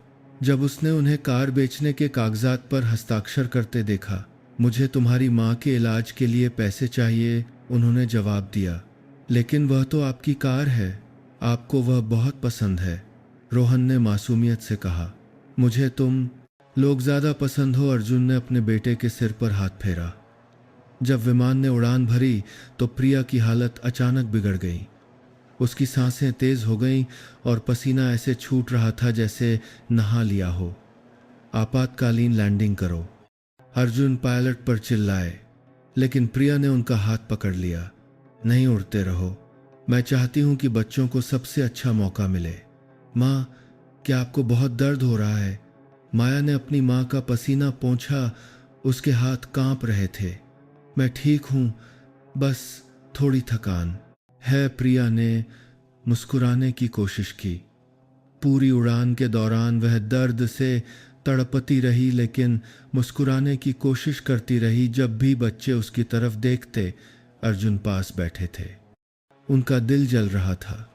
A: जब उसने उन्हें कार बेचने के कागजात पर हस्ताक्षर करते देखा। मुझे तुम्हारी माँ के इलाज के लिए पैसे चाहिए, उन्होंने जवाब दिया। लेकिन वह तो आपकी कार है, आपको वह बहुत पसंद है, रोहन ने मासूमियत से कहा। मुझे तुम लोग ज़्यादा पसंद हो, अर्जुन ने अपने बेटे के सिर पर हाथ फेरा। जब विमान ने उड़ान भरी तो प्रिया की हालत अचानक बिगड़ गई। उसकी सांसें तेज हो गईं और पसीना ऐसे छूट रहा था जैसे नहा लिया हो। आपातकालीन लैंडिंग करो, अर्जुन पायलट पर चिल्लाए, लेकिन प्रिया ने उनका हाथ पकड़ लिया। नहीं उड़ते रहो, मैं चाहती हूं कि बच्चों को सबसे अच्छा मौका मिले। माँ, क्या आपको बहुत दर्द हो रहा है? माया ने अपनी माँ का पसीना पोंछा, उसके हाथ कांप रहे थे। मैं ठीक हूं, बस थोड़ी थकान है। प्रिया ने मुस्कुराने की कोशिश की। पूरी उड़ान के दौरान वह दर्द से तड़पती रही, लेकिन मुस्कुराने की कोशिश करती रही। जब भी बच्चे उसकी तरफ देखते, अर्जुन पास बैठे थे। उनका दिल जल रहा था।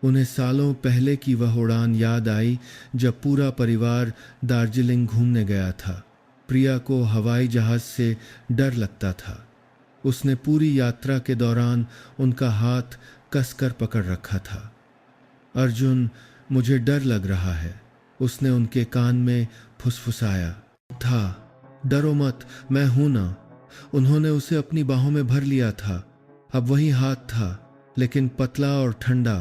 A: उन्हें सालों पहले की वह उड़ान याद आई जब पूरा परिवार दार्जिलिंग घूमने गया था। प्रिया को हवाई जहाज से डर लगता था। उसने पूरी यात्रा के दौरान उनका हाथ कसकर पकड़ रखा था। अर्जुन, मुझे डर लग रहा है, उसने उनके कान में फुसफुसाया था। डरो मत, मैं हूं ना। उन्होंने उसे अपनी बाहों में भर लिया था। अब वही हाथ था, लेकिन पतला और ठंडा।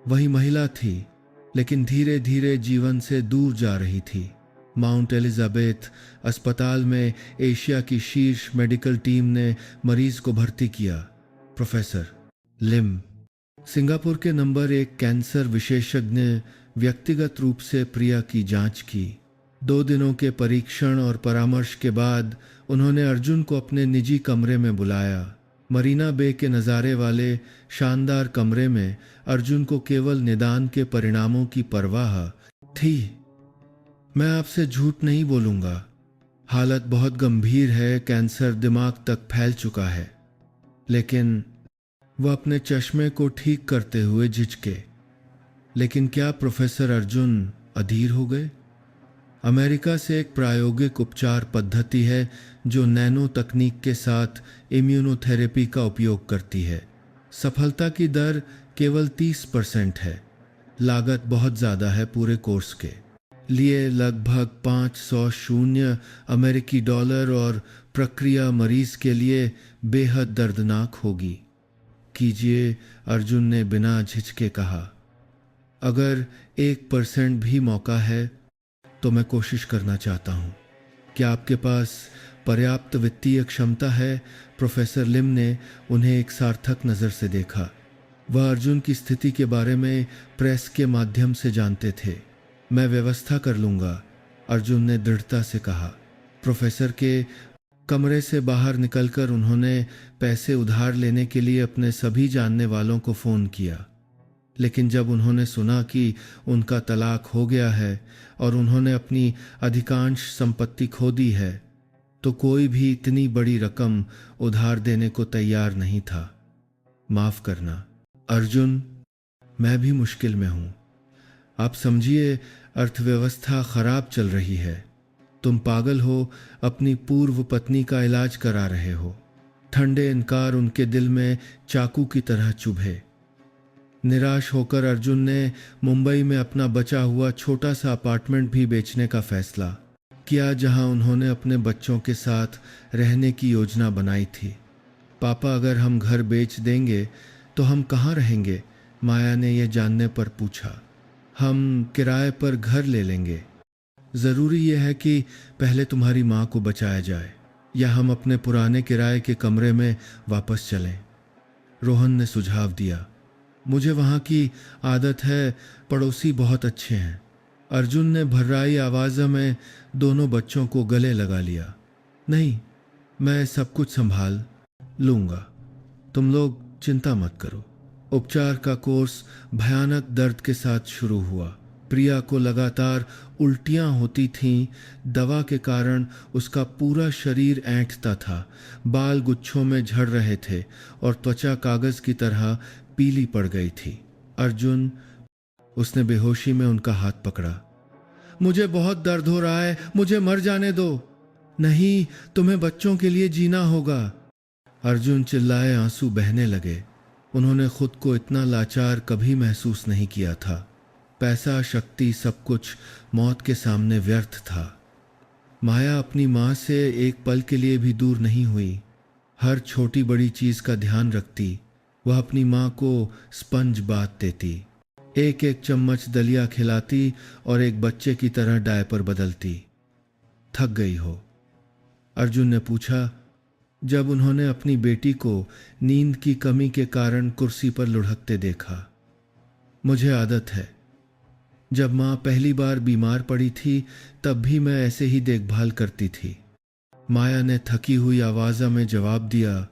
A: वही महिला थी, लेकिन धीरे धीरे जीवन से दूर जा रही थी। माउंट एलिजाबेथ अस्पताल में एशिया की शीर्ष मेडिकल टीम ने मरीज को भर्ती किया। प्रोफेसर लिम, सिंगापुर के नंबर 1 कैंसर विशेषज्ञ ने व्यक्तिगत रूप से प्रिया की जांच की। 2 दिनों के परीक्षण और परामर्श के बाद उन्होंने अर्जुन को अपने निजी कमरे में बुलाया। मरीना बे के नज़ारे वाले शानदार कमरे में अर्जुन को केवल निदान के परिणामों की परवाह थी। मैं आपसे झूठ नहीं बोलूंगा, हालत बहुत गंभीर है, कैंसर दिमाग तक फैल चुका है। लेकिन वह अपने चश्मे को ठीक करते हुए झिझके। लेकिन क्या प्रोफेसर अर्जुन अधीर हो गए? अमेरिका से एक प्रायोगिक उपचार पद्धति है जो नैनो तकनीक के साथ इम्यूनोथेरेपी का उपयोग करती है। सफलता की दर केवल 30% है। लागत बहुत ज़्यादा है, पूरे कोर्स के लिए लगभग 500 अमेरिकी डॉलर, और प्रक्रिया मरीज के लिए बेहद दर्दनाक होगी। कीजिए, अर्जुन ने बिना झिझके कहा। अगर 1% भी मौका है तो मैं कोशिश करना चाहता हूँ। क्या आपके पास पर्याप्त वित्तीय क्षमता है? प्रोफेसर लिम ने उन्हें एक सार्थक नज़र से देखा। वह अर्जुन की स्थिति के बारे में प्रेस के माध्यम से जानते थे। मैं व्यवस्था कर लूँगा, अर्जुन ने दृढ़ता से कहा। प्रोफेसर के कमरे से बाहर निकलकर उन्होंने पैसे उधार लेने के लिए अपने सभी जानने वालों को फ़ोन किया। लेकिन जब उन्होंने सुना कि उनका तलाक हो गया है और उन्होंने अपनी अधिकांश संपत्ति खो दी है, तो कोई भी इतनी बड़ी रकम उधार देने को तैयार नहीं था। माफ़ करना अर्जुन, मैं भी मुश्किल में हूँ। आप समझिए, अर्थव्यवस्था खराब चल रही है। तुम पागल हो, अपनी पूर्व पत्नी का इलाज करा रहे हो। ठंडे इनकार उनके दिल में चाकू की तरह चुभे। निराश होकर अर्जुन ने मुंबई में अपना बचा हुआ छोटा सा अपार्टमेंट भी बेचने का फैसला किया, जहां उन्होंने अपने बच्चों के साथ रहने की योजना बनाई थी। पापा, अगर हम घर बेच देंगे तो हम कहाँ रहेंगे? माया ने यह जानने पर पूछा। हम किराए पर घर ले लेंगे। ज़रूरी यह है कि पहले तुम्हारी माँ को बचाया जाए, या हम अपने पुराने किराए के कमरे में वापस चलें, रोहन ने सुझाव दिया। मुझे वहाँ की आदत है, पड़ोसी बहुत अच्छे हैं। अर्जुन ने भर्राई आवाज़ में दोनों बच्चों को गले लगा लिया। नहीं, मैं सब कुछ संभाल लूँगा, तुम लोग चिंता मत करो। उपचार का कोर्स भयानक दर्द के साथ शुरू हुआ। प्रिया को लगातार उल्टियाँ होती थीं। दवा के कारण उसका पूरा शरीर ऐंठता था, बाल गुच्छों में झड़ रहे थे और त्वचा कागज़ की तरह पीली पड़ गई थी। अर्जुन, उसने बेहोशी में उनका हाथ पकड़ा। मुझे बहुत दर्द हो रहा है, मुझे मर जाने दो। नहीं, तुम्हें बच्चों के लिए जीना होगा। अर्जुन चिल्लाए, आंसू बहने लगे। उन्होंने खुद को इतना लाचार कभी महसूस नहीं किया था। पैसा, शक्ति, सब कुछ मौत के सामने व्यर्थ था। माया अपनी माँ से एक पल के लिए भी दूर नहीं हुई। हर छोटी बड़ी चीज़ का ध्यान रखती, वह अपनी माँ को स्पंज बात देती, एक एक चम्मच दलिया खिलाती और एक बच्चे की तरह डायपर बदलती। थक गई हो? अर्जुन ने पूछा जब उन्होंने अपनी बेटी को नींद की कमी के कारण कुर्सी पर लुढ़कते देखा। मुझे आदत है। जब माँ पहली बार बीमार पड़ी थी तब भी मैं ऐसे ही देखभाल करती थी। माया ने थकी हुई आवाज़ में जवाब दिया।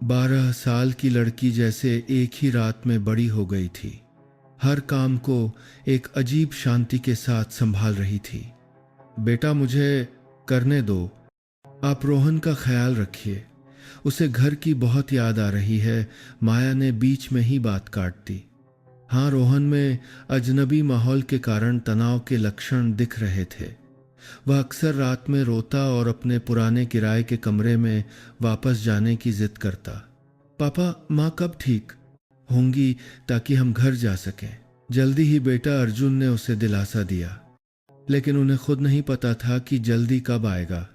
A: 12 साल की लड़की जैसे एक ही रात में बड़ी हो गई थी। हर काम को एक अजीब शांति के साथ संभाल रही थी। बेटा मुझे करने दो, आप रोहन का ख्याल रखिए, उसे घर की बहुत याद आ रही है। माया ने बीच में ही बात काट दी। हाँ, रोहन में अजनबी माहौल के कारण तनाव के लक्षण दिख रहे थे। वह अक्सर रात में रोता और अपने पुराने किराए के कमरे में वापस जाने की जिद करता। पापा, माँ कब ठीक होंगी ताकि हम घर जा सकें? जल्दी ही बेटा, अर्जुन ने उसे दिलासा दिया। लेकिन उन्हें खुद नहीं पता था कि जल्दी कब आएगा।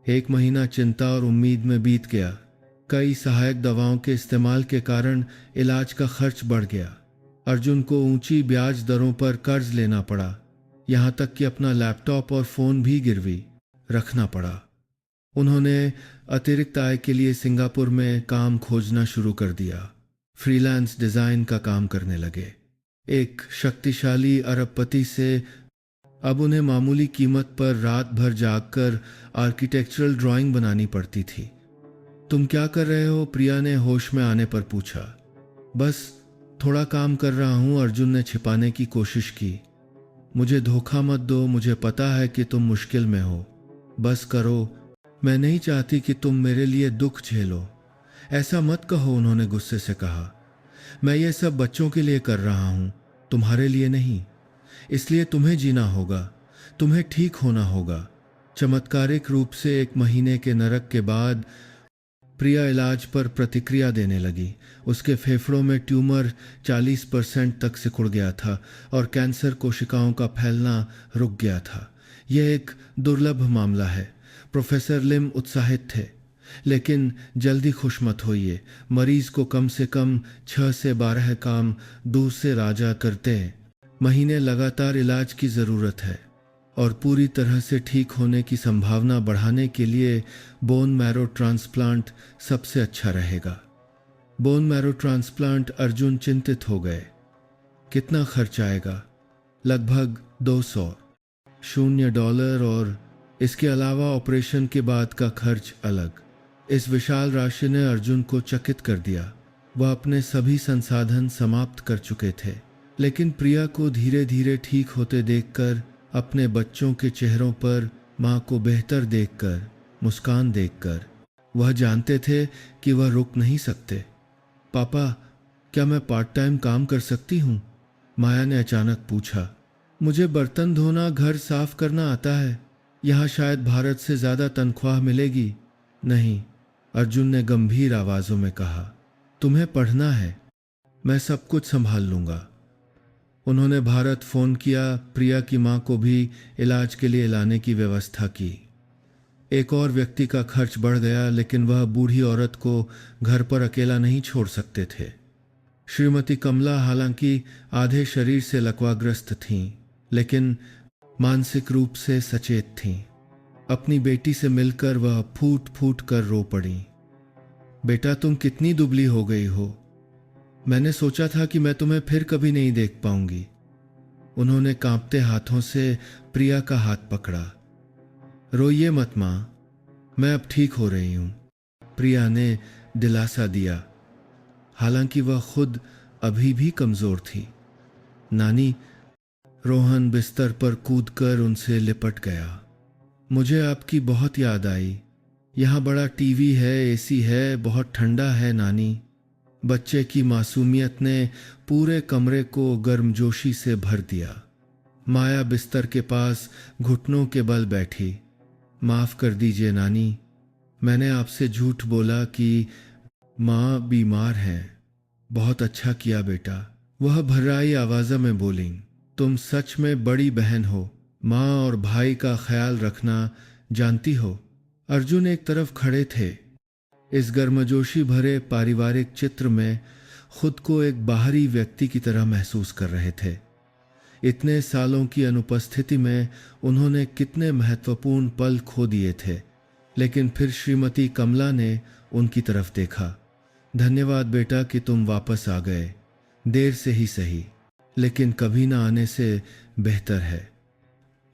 A: 1 महीना चिंता और उम्मीद में बीत गया। कई सहायक दवाओं के इस्तेमाल के कारण इलाज का खर्च बढ़ गया। अर्जुन को ऊंची ब्याज दरों पर कर्ज लेना पड़ा, यहाँ तक कि अपना लैपटॉप और फ़ोन भी गिरवी रखना पड़ा। उन्होंने अतिरिक्त आय के लिए सिंगापुर में काम खोजना शुरू कर दिया। फ्रीलांस डिज़ाइन का काम करने लगे। एक शक्तिशाली अरबपति से अब उन्हें मामूली कीमत पर रात भर जागकर आर्किटेक्चरल ड्राइंग बनानी पड़ती थी। तुम क्या कर रहे हो? प्रिया ने होश में आने पर पूछा। बस थोड़ा काम कर रहा हूं, अर्जुन ने छिपाने की कोशिश की। मुझे धोखा मत दो, मुझे पता है कि तुम मुश्किल में हो। बस करो, मैं नहीं चाहती कि तुम मेरे लिए दुख झेलो। ऐसा मत कहो, उन्होंने गुस्से से कहा। मैं ये सब बच्चों के लिए कर रहा हूं, तुम्हारे लिए नहीं। इसलिए तुम्हें जीना होगा, तुम्हें ठीक होना होगा। चमत्कारिक रूप से 1 महीने के नरक के बाद प्रिया इलाज पर प्रतिक्रिया देने लगी। उसके फेफड़ों में ट्यूमर 40% तक सिकुड़ गया था और कैंसर कोशिकाओं का फैलना रुक गया था। यह एक दुर्लभ मामला है। प्रोफेसर लिम उत्साहित थे, लेकिन जल्दी खुश मत होइए। मरीज को कम से कम 6 से 12 काम दूर से राजा करते हैं। महीने लगातार इलाज की ज़रूरत है और पूरी तरह से ठीक होने की संभावना बढ़ाने के लिए बोन मैरो ट्रांसप्लांट सबसे अच्छा रहेगा। Bone marrow transplant? अर्जुन चिंतित हो गए। कितना खर्च आएगा? लगभग $200 और इसके अलावा ऑपरेशन के बाद का खर्च अलग। इस विशाल राशि ने अर्जुन को चकित कर दिया। वह अपने सभी संसाधन समाप्त कर चुके थे, लेकिन प्रिया को धीरे धीरे ठीक होते देखकर, अपने बच्चों के चेहरों पर माँ को बेहतर देखकर, मुस्कान देखकर, वह जानते थे कि वह रुक नहीं सकते। पापा, क्या मैं पार्ट टाइम काम कर सकती हूँ? माया ने अचानक पूछा। मुझे बर्तन धोना, घर साफ करना आता है। यहाँ शायद भारत से ज़्यादा तनख्वाह मिलेगी। नहीं, अर्जुन ने गंभीर आवाज़ों में कहा। तुम्हें पढ़ना है, मैं सब कुछ संभाल लूँगा। उन्होंने भारत फ़ोन किया। प्रिया की माँ को भी इलाज के लिए लाने की व्यवस्था की। एक और व्यक्ति का खर्च बढ़ गया, लेकिन वह बूढ़ी औरत को घर पर अकेला नहीं छोड़ सकते थे। श्रीमती कमला हालांकि आधे शरीर से लकवाग्रस्त थीं, लेकिन मानसिक रूप से सचेत थीं। अपनी बेटी से मिलकर वह फूट फूट कर रो पड़ी। बेटा, तुम कितनी दुबली हो गई हो। मैंने सोचा था कि मैं तुम्हें फिर कभी नहीं देख पाऊंगी। उन्होंने कांपते हाथों से प्रिया का हाथ पकड़ा। रोइए मत मां, मैं अब ठीक हो रही हूं, प्रिया ने दिलासा दिया। हालांकि वह खुद अभी भी कमजोर थी। नानी, रोहन बिस्तर पर कूदकर उनसे लिपट गया। मुझे आपकी बहुत याद आई। यहाँ बड़ा टीवी है, एसी है, बहुत ठंडा है नानी। बच्चे की मासूमियत ने पूरे कमरे को गर्मजोशी से भर दिया। माया बिस्तर के पास घुटनों के बल बैठी। माफ कर दीजिए नानी, मैंने आपसे झूठ बोला कि माँ बीमार है। बहुत अच्छा किया बेटा, वह भर्राई आवाज़ में बोली। तुम सच में बड़ी बहन हो। माँ और भाई का ख्याल रखना जानती हो। अर्जुन एक तरफ खड़े थे, इस गर्मजोशी भरे पारिवारिक चित्र में खुद को एक बाहरी व्यक्ति की तरह महसूस कर रहे थे। इतने सालों की अनुपस्थिति में उन्होंने कितने महत्वपूर्ण पल खो दिए थे। लेकिन फिर श्रीमती कमला ने उनकी तरफ देखा। धन्यवाद बेटा कि तुम वापस आ गए, देर से ही सही, लेकिन कभी ना आने से बेहतर है।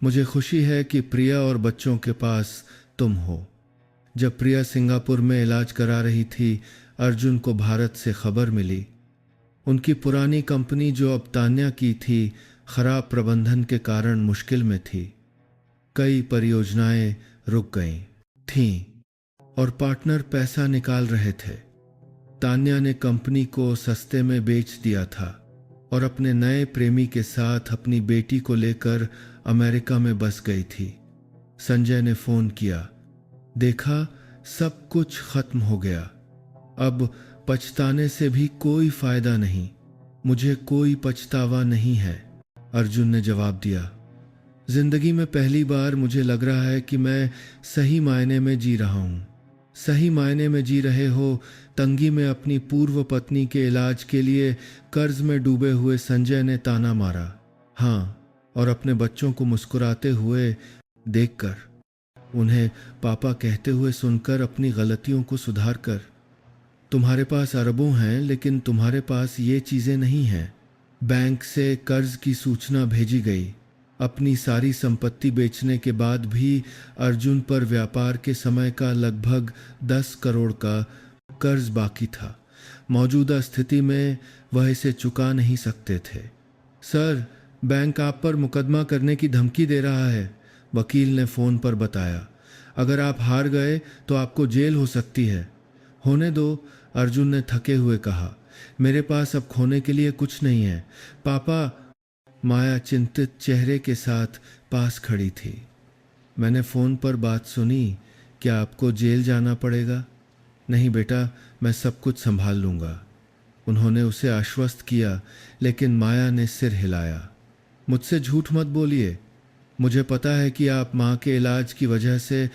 A: मुझे खुशी है कि प्रिया और बच्चों के पास तुम हो। जब प्रिया सिंगापुर में इलाज करा रही थी, अर्जुन को भारत से खबर मिली। उनकी पुरानी कंपनी जो अब तान्या की थी, खराब प्रबंधन के कारण मुश्किल में थी। कई परियोजनाएं रुक गई थीं और पार्टनर पैसा निकाल रहे थे। तान्या ने कंपनी को सस्ते में बेच दिया था और अपने नए प्रेमी के साथ अपनी बेटी को लेकर अमेरिका में बस गई थी। संजय ने फोन किया, देखा सब कुछ खत्म हो गया, अब पछताने से भी कोई फायदा नहीं, मुझे कोई पछतावा नहीं है। अर्जुन ने जवाब दिया, जिंदगी में पहली बार मुझे लग रहा है कि मैं सही मायने में जी रहा हूं। सही मायने में जी रहे हो? तंगी में अपनी पूर्व पत्नी के इलाज के लिए कर्ज में डूबे हुए संजय ने ताना मारा। हाँ, और अपने बच्चों को मुस्कुराते हुए देखकर, उन्हें पापा कहते हुए सुनकर, अपनी गलतियों को सुधार कर। तुम्हारे पास अरबों हैं, लेकिन तुम्हारे पास ये चीजें नहीं हैं। बैंक से कर्ज की सूचना भेजी गई। अपनी सारी संपत्ति बेचने के बाद भी अर्जुन पर व्यापार के समय का लगभग 10 करोड़ का कर्ज बाकी था। मौजूदा स्थिति में वह इसे चुका नहीं सकते थे। सर, बैंक आप पर मुकदमा करने की धमकी दे रहा है, वकील ने फोन पर बताया। अगर आप हार गए तो आपको जेल हो सकती है। होने दो, अर्जुन ने थके हुए कहा। मेरे पास अब खोने के लिए कुछ नहीं है पापा। माया चिंतित चेहरे के साथ पास खड़ी थी। मैंने फोन पर बात सुनी, क्या आपको जेल जाना पड़ेगा? नहीं बेटा, मैं सब कुछ संभाल लूंगा, उन्होंने उसे आश्वस्त किया। लेकिन माया ने सिर हिलाया। मुझसे झूठ मत बोलिए, मुझे पता है कि आप मां के इलाज की वजह से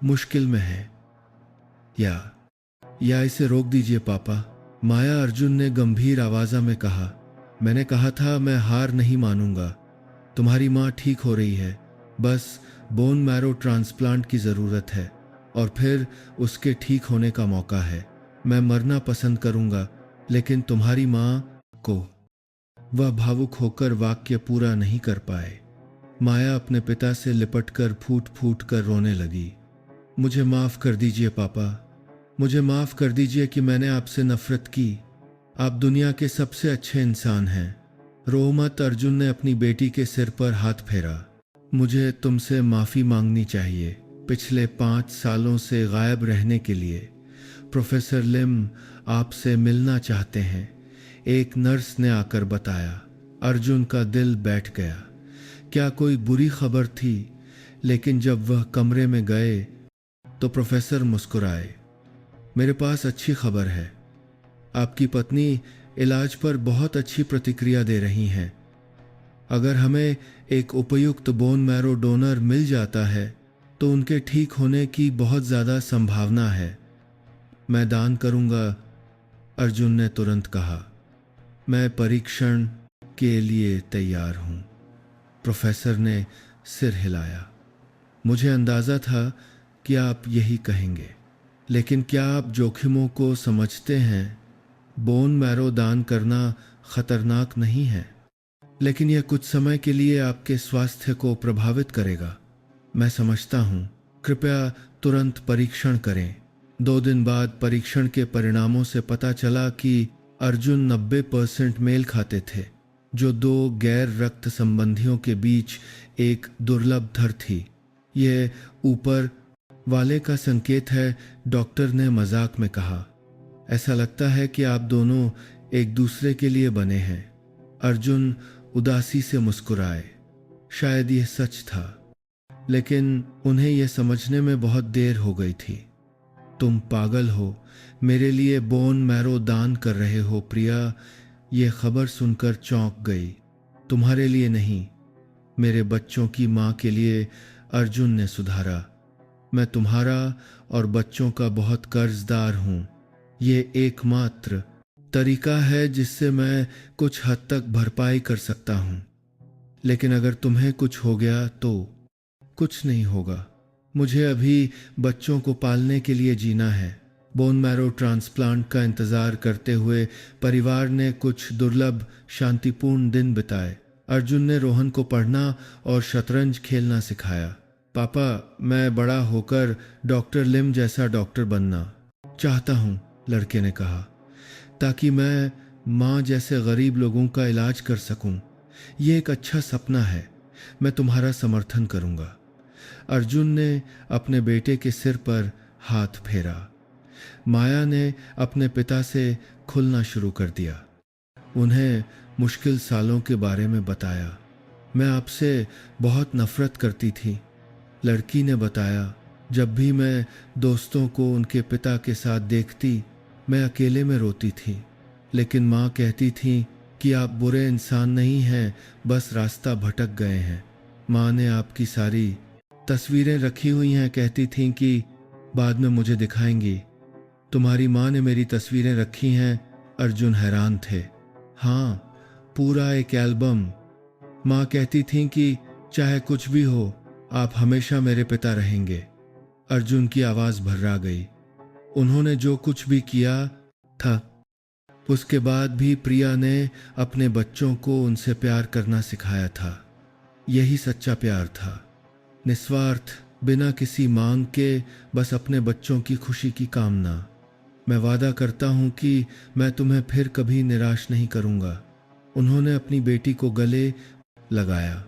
A: मुश्किल में हैं। या इसे रोक दीजिए पापा, माया अर्जुन ने गंभीर आवाज़ में कहा। मैंने कहा था मैं हार नहीं मानूंगा। तुम्हारी माँ ठीक हो रही है, बस बोन मैरो ट्रांसप्लांट की ज़रूरत है और फिर उसके ठीक होने का मौका है। मैं मरना पसंद करूंगा, लेकिन तुम्हारी माँ को। वह भावुक होकर वाक्य पूरा नहीं कर पाए। माया अपने पिता से लिपटकर फूट फूट कर रोने लगी। मुझे माफ़ कर दीजिए पापा, मुझे माफ़ कर दीजिए कि मैंने आपसे नफरत की। आप दुनिया के सबसे अच्छे इंसान हैं। रो मत, अर्जुन ने अपनी बेटी के सिर पर हाथ फेरा। मुझे तुमसे माफ़ी मांगनी चाहिए पिछले 5 सालों से गायब रहने के लिए। प्रोफेसर लिम आपसे मिलना चाहते हैं, एक नर्स ने आकर बताया। अर्जुन का दिल बैठ गया। क्या कोई बुरी खबर थी? लेकिन जब वह कमरे में गए तो प्रोफेसर मुस्कुराए। मेरे पास अच्छी खबर है, आपकी पत्नी इलाज पर बहुत अच्छी प्रतिक्रिया दे रही हैं। अगर हमें एक उपयुक्त बोन मैरो डोनर मिल जाता है तो उनके ठीक होने की बहुत ज़्यादा संभावना है। मैं दान करूंगा, अर्जुन ने तुरंत कहा। मैं परीक्षण के लिए तैयार हूं, प्रोफेसर ने सिर हिलाया। मुझे अंदाज़ा था कि आप यही कहेंगे, लेकिन क्या आप जोखिमों को समझते हैं? बोन मैरो दान करना खतरनाक नहीं है, लेकिन यह कुछ समय के लिए आपके स्वास्थ्य को प्रभावित करेगा। मैं समझता हूं, कृपया तुरंत परीक्षण करें। 2 दिन बाद परीक्षण के परिणामों से पता चला कि अर्जुन 90% मेल खाते थे, जो 2 गैर रक्त संबंधियों के बीच एक दुर्लभ धर थी। यह ऊपर वाले का संकेत है, डॉक्टर ने मजाक में कहा। ऐसा लगता है कि आप दोनों एक दूसरे के लिए बने हैं। अर्जुन उदासी से मुस्कुराए। शायद यह सच था, लेकिन उन्हें यह समझने में बहुत देर हो गई थी। तुम पागल हो, मेरे लिए बोन मैरो दान कर रहे हो प्रिया। यह खबर सुनकर चौंक गई। तुम्हारे लिए नहीं, मेरे बच्चों की मां के लिए, अर्जुन ने सुधारा। मैं तुम्हारा और बच्चों का बहुत कर्जदार हूँ। ये एकमात्र तरीका है जिससे मैं कुछ हद तक भरपाई कर सकता हूँ। लेकिन अगर तुम्हें कुछ हो गया तो कुछ नहीं होगा। मुझे अभी बच्चों को पालने के लिए जीना है। बोन मैरो ट्रांसप्लांट का इंतज़ार करते हुए परिवार ने कुछ दुर्लभ शांतिपूर्ण दिन बिताए। अर्जुन ने रोहन को पढ़ना और शतरंज खेलना सिखाया। पापा, मैं बड़ा होकर डॉक्टर लिम जैसा डॉक्टर बनना चाहता हूँ, लड़के ने कहा, ताकि मैं माँ जैसे गरीब लोगों का इलाज कर सकूं। ये एक अच्छा सपना है। मैं तुम्हारा समर्थन करूंगा। अर्जुन ने अपने बेटे के सिर पर हाथ फेरा। माया ने अपने पिता से खुलना शुरू कर दिया। उन्हें मुश्किल सालों के बारे में बताया। मैं आपसे बहुत नफरत करती थी, लड़की ने बताया। जब भी मैं दोस्तों को उनके पिता के साथ देखती, मैं अकेले में रोती थी। लेकिन माँ कहती थी कि आप बुरे इंसान नहीं हैं, बस रास्ता भटक गए हैं। माँ ने आपकी सारी तस्वीरें रखी हुई हैं, कहती थीं कि बाद में मुझे दिखाएंगी। तुम्हारी माँ ने मेरी तस्वीरें रखी हैं। अर्जुन हैरान थे। हाँ, पूरा एक एल्बम। माँ कहती थीं कि चाहे कुछ भी हो, आप हमेशा मेरे पिता रहेंगे। अर्जुन की आवाज़ भर्रा गई। उन्होंने जो कुछ भी किया था, उसके बाद भी प्रिया ने अपने बच्चों को उनसे प्यार करना सिखाया था। यही सच्चा प्यार था, निस्वार्थ, बिना किसी मांग के, बस अपने बच्चों की खुशी की कामना। मैं वादा करता हूँ कि मैं तुम्हें फिर कभी निराश नहीं करूँगा। उन्होंने अपनी बेटी को गले लगाया।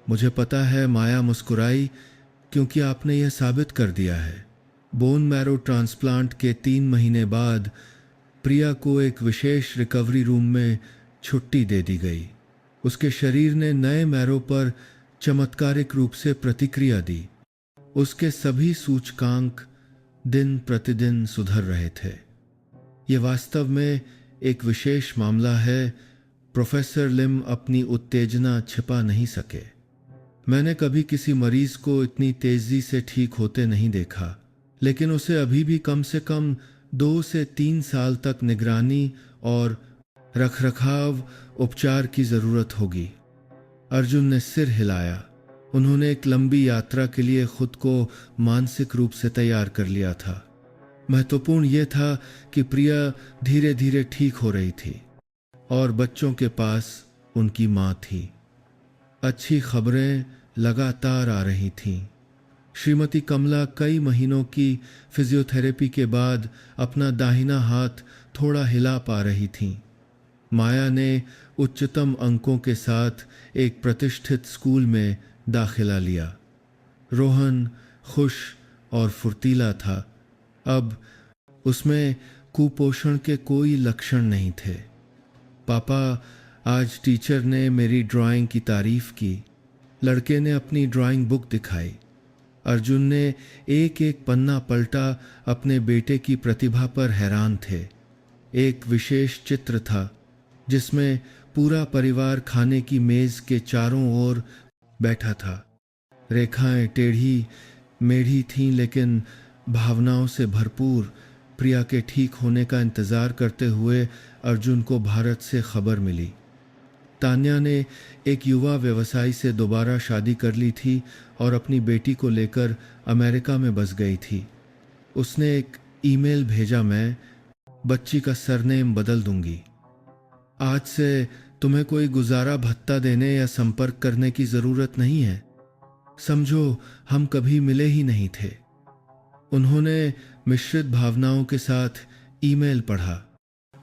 A: मुझे पता है, माया मुस्कुराई, क्योंकि आपने यह साबित कर दिया है। बोन मैरो ट्रांसप्लांट के 3 महीने बाद प्रिया को एक विशेष रिकवरी रूम में छुट्टी दे दी गई। उसके शरीर ने नए मैरो पर चमत्कारिक रूप से प्रतिक्रिया दी। उसके सभी सूचकांक दिन प्रतिदिन सुधर रहे थे। ये वास्तव में एक विशेष मामला है। प्रोफेसर लिम अपनी उत्तेजना छिपा नहीं सके। मैंने कभी किसी मरीज को इतनी तेजी से ठीक होते नहीं देखा, लेकिन उसे अभी भी कम से कम 2 से 3 साल तक निगरानी और रखरखाव उपचार की जरूरत होगी। अर्जुन ने सिर हिलाया। उन्होंने एक लंबी यात्रा के लिए खुद को मानसिक रूप से तैयार कर लिया था। महत्वपूर्ण यह था कि प्रिया धीरे धीरे ठीक हो रही थी और बच्चों के पास उनकी माँ थी। अच्छी खबरें लगातार आ रही थीं। श्रीमती कमला कई महीनों की फिजियोथेरेपी के बाद अपना दाहिना हाथ थोड़ा हिला पा रही थीं। माया ने उच्चतम अंकों के साथ एक प्रतिष्ठित स्कूल में दाखिला लिया। रोहन खुश और फुर्तीला था। अब उसमें कुपोषण के कोई लक्षण नहीं थे। पापा, आज टीचर ने मेरी ड्राइंग की तारीफ की। लड़के ने अपनी ड्राइंग बुक दिखाई। अर्जुन ने एक एक पन्ना पलटा, अपने बेटे की प्रतिभा पर हैरान थे। एक विशेष चित्र था जिसमें पूरा परिवार खाने की मेज के चारों ओर बैठा था। रेखाएं टेढ़ी मेढ़ी थीं, लेकिन भावनाओं से भरपूर। प्रिया के ठीक होने का इंतजार करते हुए अर्जुन को भारत से खबर मिली। तान्या ने एक युवा व्यवसायी से दोबारा शादी कर ली थी और अपनी बेटी को लेकर अमेरिका में बस गई थी। उसने एक ईमेल भेजा, मैं बच्ची का सरनेम बदल दूंगी। आज से तुम्हें कोई गुजारा भत्ता देने या संपर्क करने की जरूरत नहीं है। समझो हम कभी मिले ही नहीं थे। उन्होंने मिश्रित भावनाओं के साथ ईमेल पढ़ा।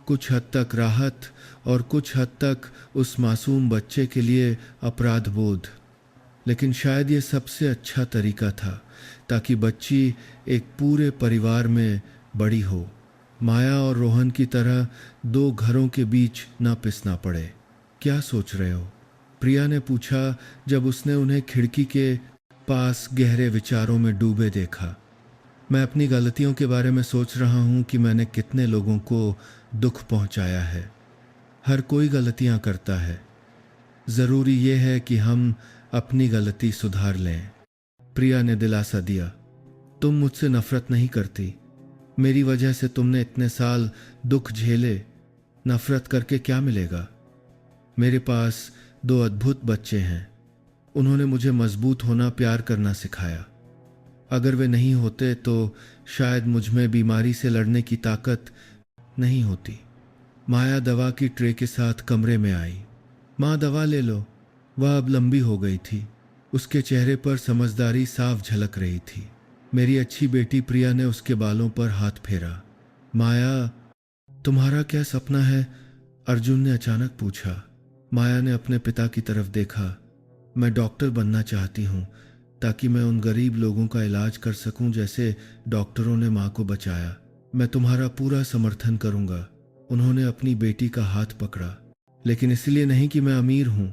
A: कुछ हद तक राहत और कुछ हद तक उस मासूम बच्चे के लिए अपराध बोध। लेकिन शायद ये सबसे अच्छा तरीका था, ताकि बच्ची एक पूरे परिवार में बड़ी हो। माया और रोहन की तरह 2 घरों के बीच न पिसना पड़े। क्या सोच रहे हो? प्रिया ने पूछा जब उसने उन्हें खिड़की के पास गहरे विचारों में डूबे देखा। मैं अपनी गलतियों के बारे में सोच रहा हूँ कि मैंने कितने लोगों को दुख पहुँचाया है। हर कोई गलतियाँ करता है। ज़रूरी यह है कि हम अपनी गलती सुधार लें, प्रिया ने दिलासा दिया। तुम मुझसे नफरत नहीं करती। मेरी वजह से तुमने इतने साल दुख झेले। नफरत करके क्या मिलेगा? मेरे पास 2 अद्भुत बच्चे हैं। उन्होंने मुझे मजबूत होना, प्यार करना सिखाया। अगर वे नहीं होते तो शायद मुझ में बीमारी से लड़ने की ताकत नहीं होती। माया दवा की ट्रे के साथ कमरे में आई। माँ, दवा ले लो। वह अब लंबी हो गई थी। उसके चेहरे पर समझदारी साफ झलक रही थी। मेरी अच्छी बेटी प्रिया ने उसके बालों पर हाथ फेरा। माया, तुम्हारा क्या सपना है? अर्जुन ने अचानक पूछा। माया ने अपने पिता की तरफ देखा। मैं डॉक्टर बनना चाहती हूँ, ताकि मैं उन गरीब लोगों का इलाज कर सकूं जैसे डॉक्टरों ने माँ को बचाया। मैं तुम्हारा पूरा समर्थन करूंगा। उन्होंने अपनी बेटी का हाथ पकड़ा। लेकिन इसलिए नहीं कि मैं अमीर हूं,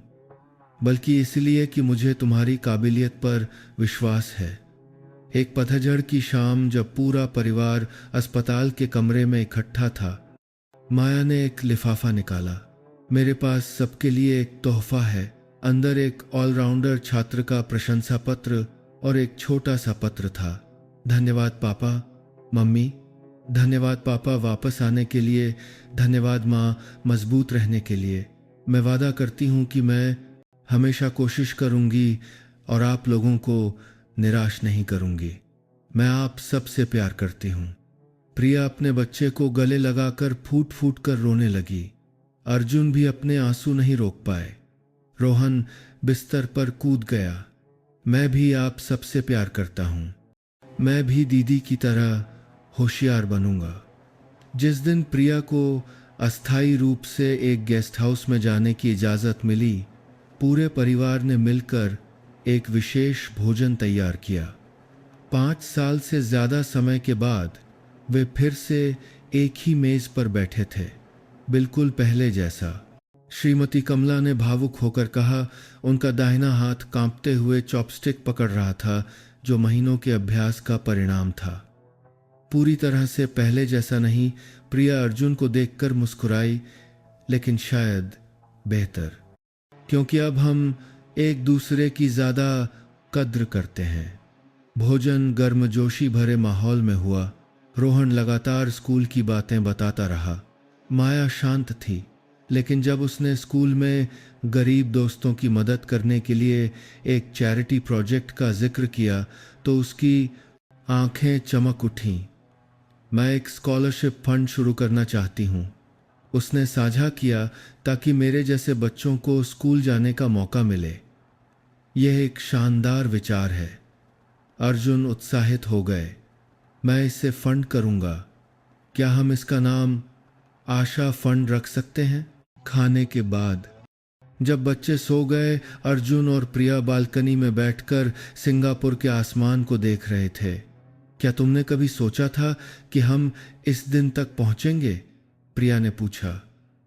A: बल्कि इसलिए कि मुझे तुम्हारी काबिलियत पर विश्वास है। एक पतझड़ की शाम, जब पूरा परिवार अस्पताल के कमरे में इकट्ठा था, माया ने एक लिफाफा निकाला। मेरे पास सबके लिए एक तोहफा है। अंदर एक ऑलराउंडर छात्र का प्रशंसा पत्र और एक छोटा सा पत्र था। धन्यवाद पापा, मम्मी। धन्यवाद पापा वापस आने के लिए। धन्यवाद माँ मजबूत रहने के लिए। मैं वादा करती हूँ कि मैं हमेशा कोशिश करूँगी और आप लोगों को निराश नहीं करूँगी। मैं आप सबसे प्यार करती हूँ। प्रिया अपने बच्चे को गले लगाकर फूट फूट कर रोने लगी। अर्जुन भी अपने आंसू नहीं रोक पाए। रोहन बिस्तर पर कूद गया। मैं भी आप सबसे प्यार करता हूँ। मैं भी दीदी की तरह होशियार बनूंगा। जिस दिन प्रिया को अस्थायी रूप से एक गेस्ट हाउस में जाने की इजाज़त मिली, पूरे परिवार ने मिलकर एक विशेष भोजन तैयार किया। 5 साल से ज़्यादा समय के बाद वे फिर से एक ही मेज़ पर बैठे थे, बिल्कुल पहले जैसा। श्रीमती कमला ने भावुक होकर कहा। उनका दाहिना हाथ कांपते हुए चॉपस्टिक पकड़ रहा था, जो महीनों के अभ्यास का परिणाम था। पूरी तरह से पहले जैसा नहीं। प्रिया अर्जुन को देखकर मुस्कुराई, लेकिन शायद बेहतर, क्योंकि अब हम एक दूसरे की ज़्यादा कद्र करते हैं। भोजन गर्मजोशी भरे माहौल में हुआ। रोहन लगातार स्कूल की बातें बताता रहा। माया शांत थी, लेकिन जब उसने स्कूल में गरीब दोस्तों की मदद करने के लिए एक चैरिटी प्रोजेक्ट का जिक्र किया तो उसकी आंखें चमक उठीं। मैं एक स्कॉलरशिप फंड शुरू करना चाहती हूँ, उसने साझा किया, ताकि मेरे जैसे बच्चों को स्कूल जाने का मौका मिले। यह एक शानदार विचार है। अर्जुन उत्साहित हो गए। मैं इससे फंड करूँगा। क्या हम इसका नाम आशा फंड रख सकते हैं? खाने के बाद जब बच्चे सो गए, अर्जुन और प्रिया बालकनी में बैठकर सिंगापुर के आसमान को देख रहे थे। क्या तुमने कभी सोचा था कि हम इस दिन तक पहुंचेंगे? प्रिया ने पूछा।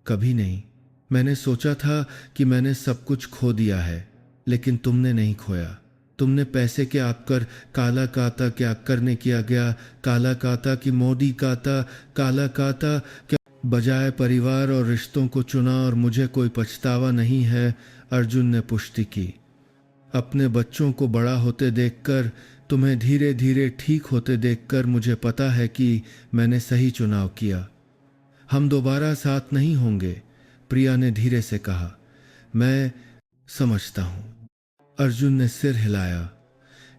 A: कभी नहीं। मैंने सोचा था कि मैंने सब कुछ खो दिया है, लेकिन तुमने नहीं खोया। तुमने पैसे के आकर काला काता क्या करने किया गया, काला काता की मोदी काता, काला काता क्या बजाय परिवार और रिश्तों को चुना, और मुझे कोई पछतावा नहीं है। अर्जुन ने पुष्टि की। अपने बच्चों को बड़ा होते देखकर, तुम्हें धीरे धीरे ठीक होते देखकर मुझे पता है कि मैंने सही चुनाव किया। हम दोबारा साथ नहीं होंगे, प्रिया ने धीरे से कहा। मैं समझता हूँ। अर्जुन ने सिर हिलाया।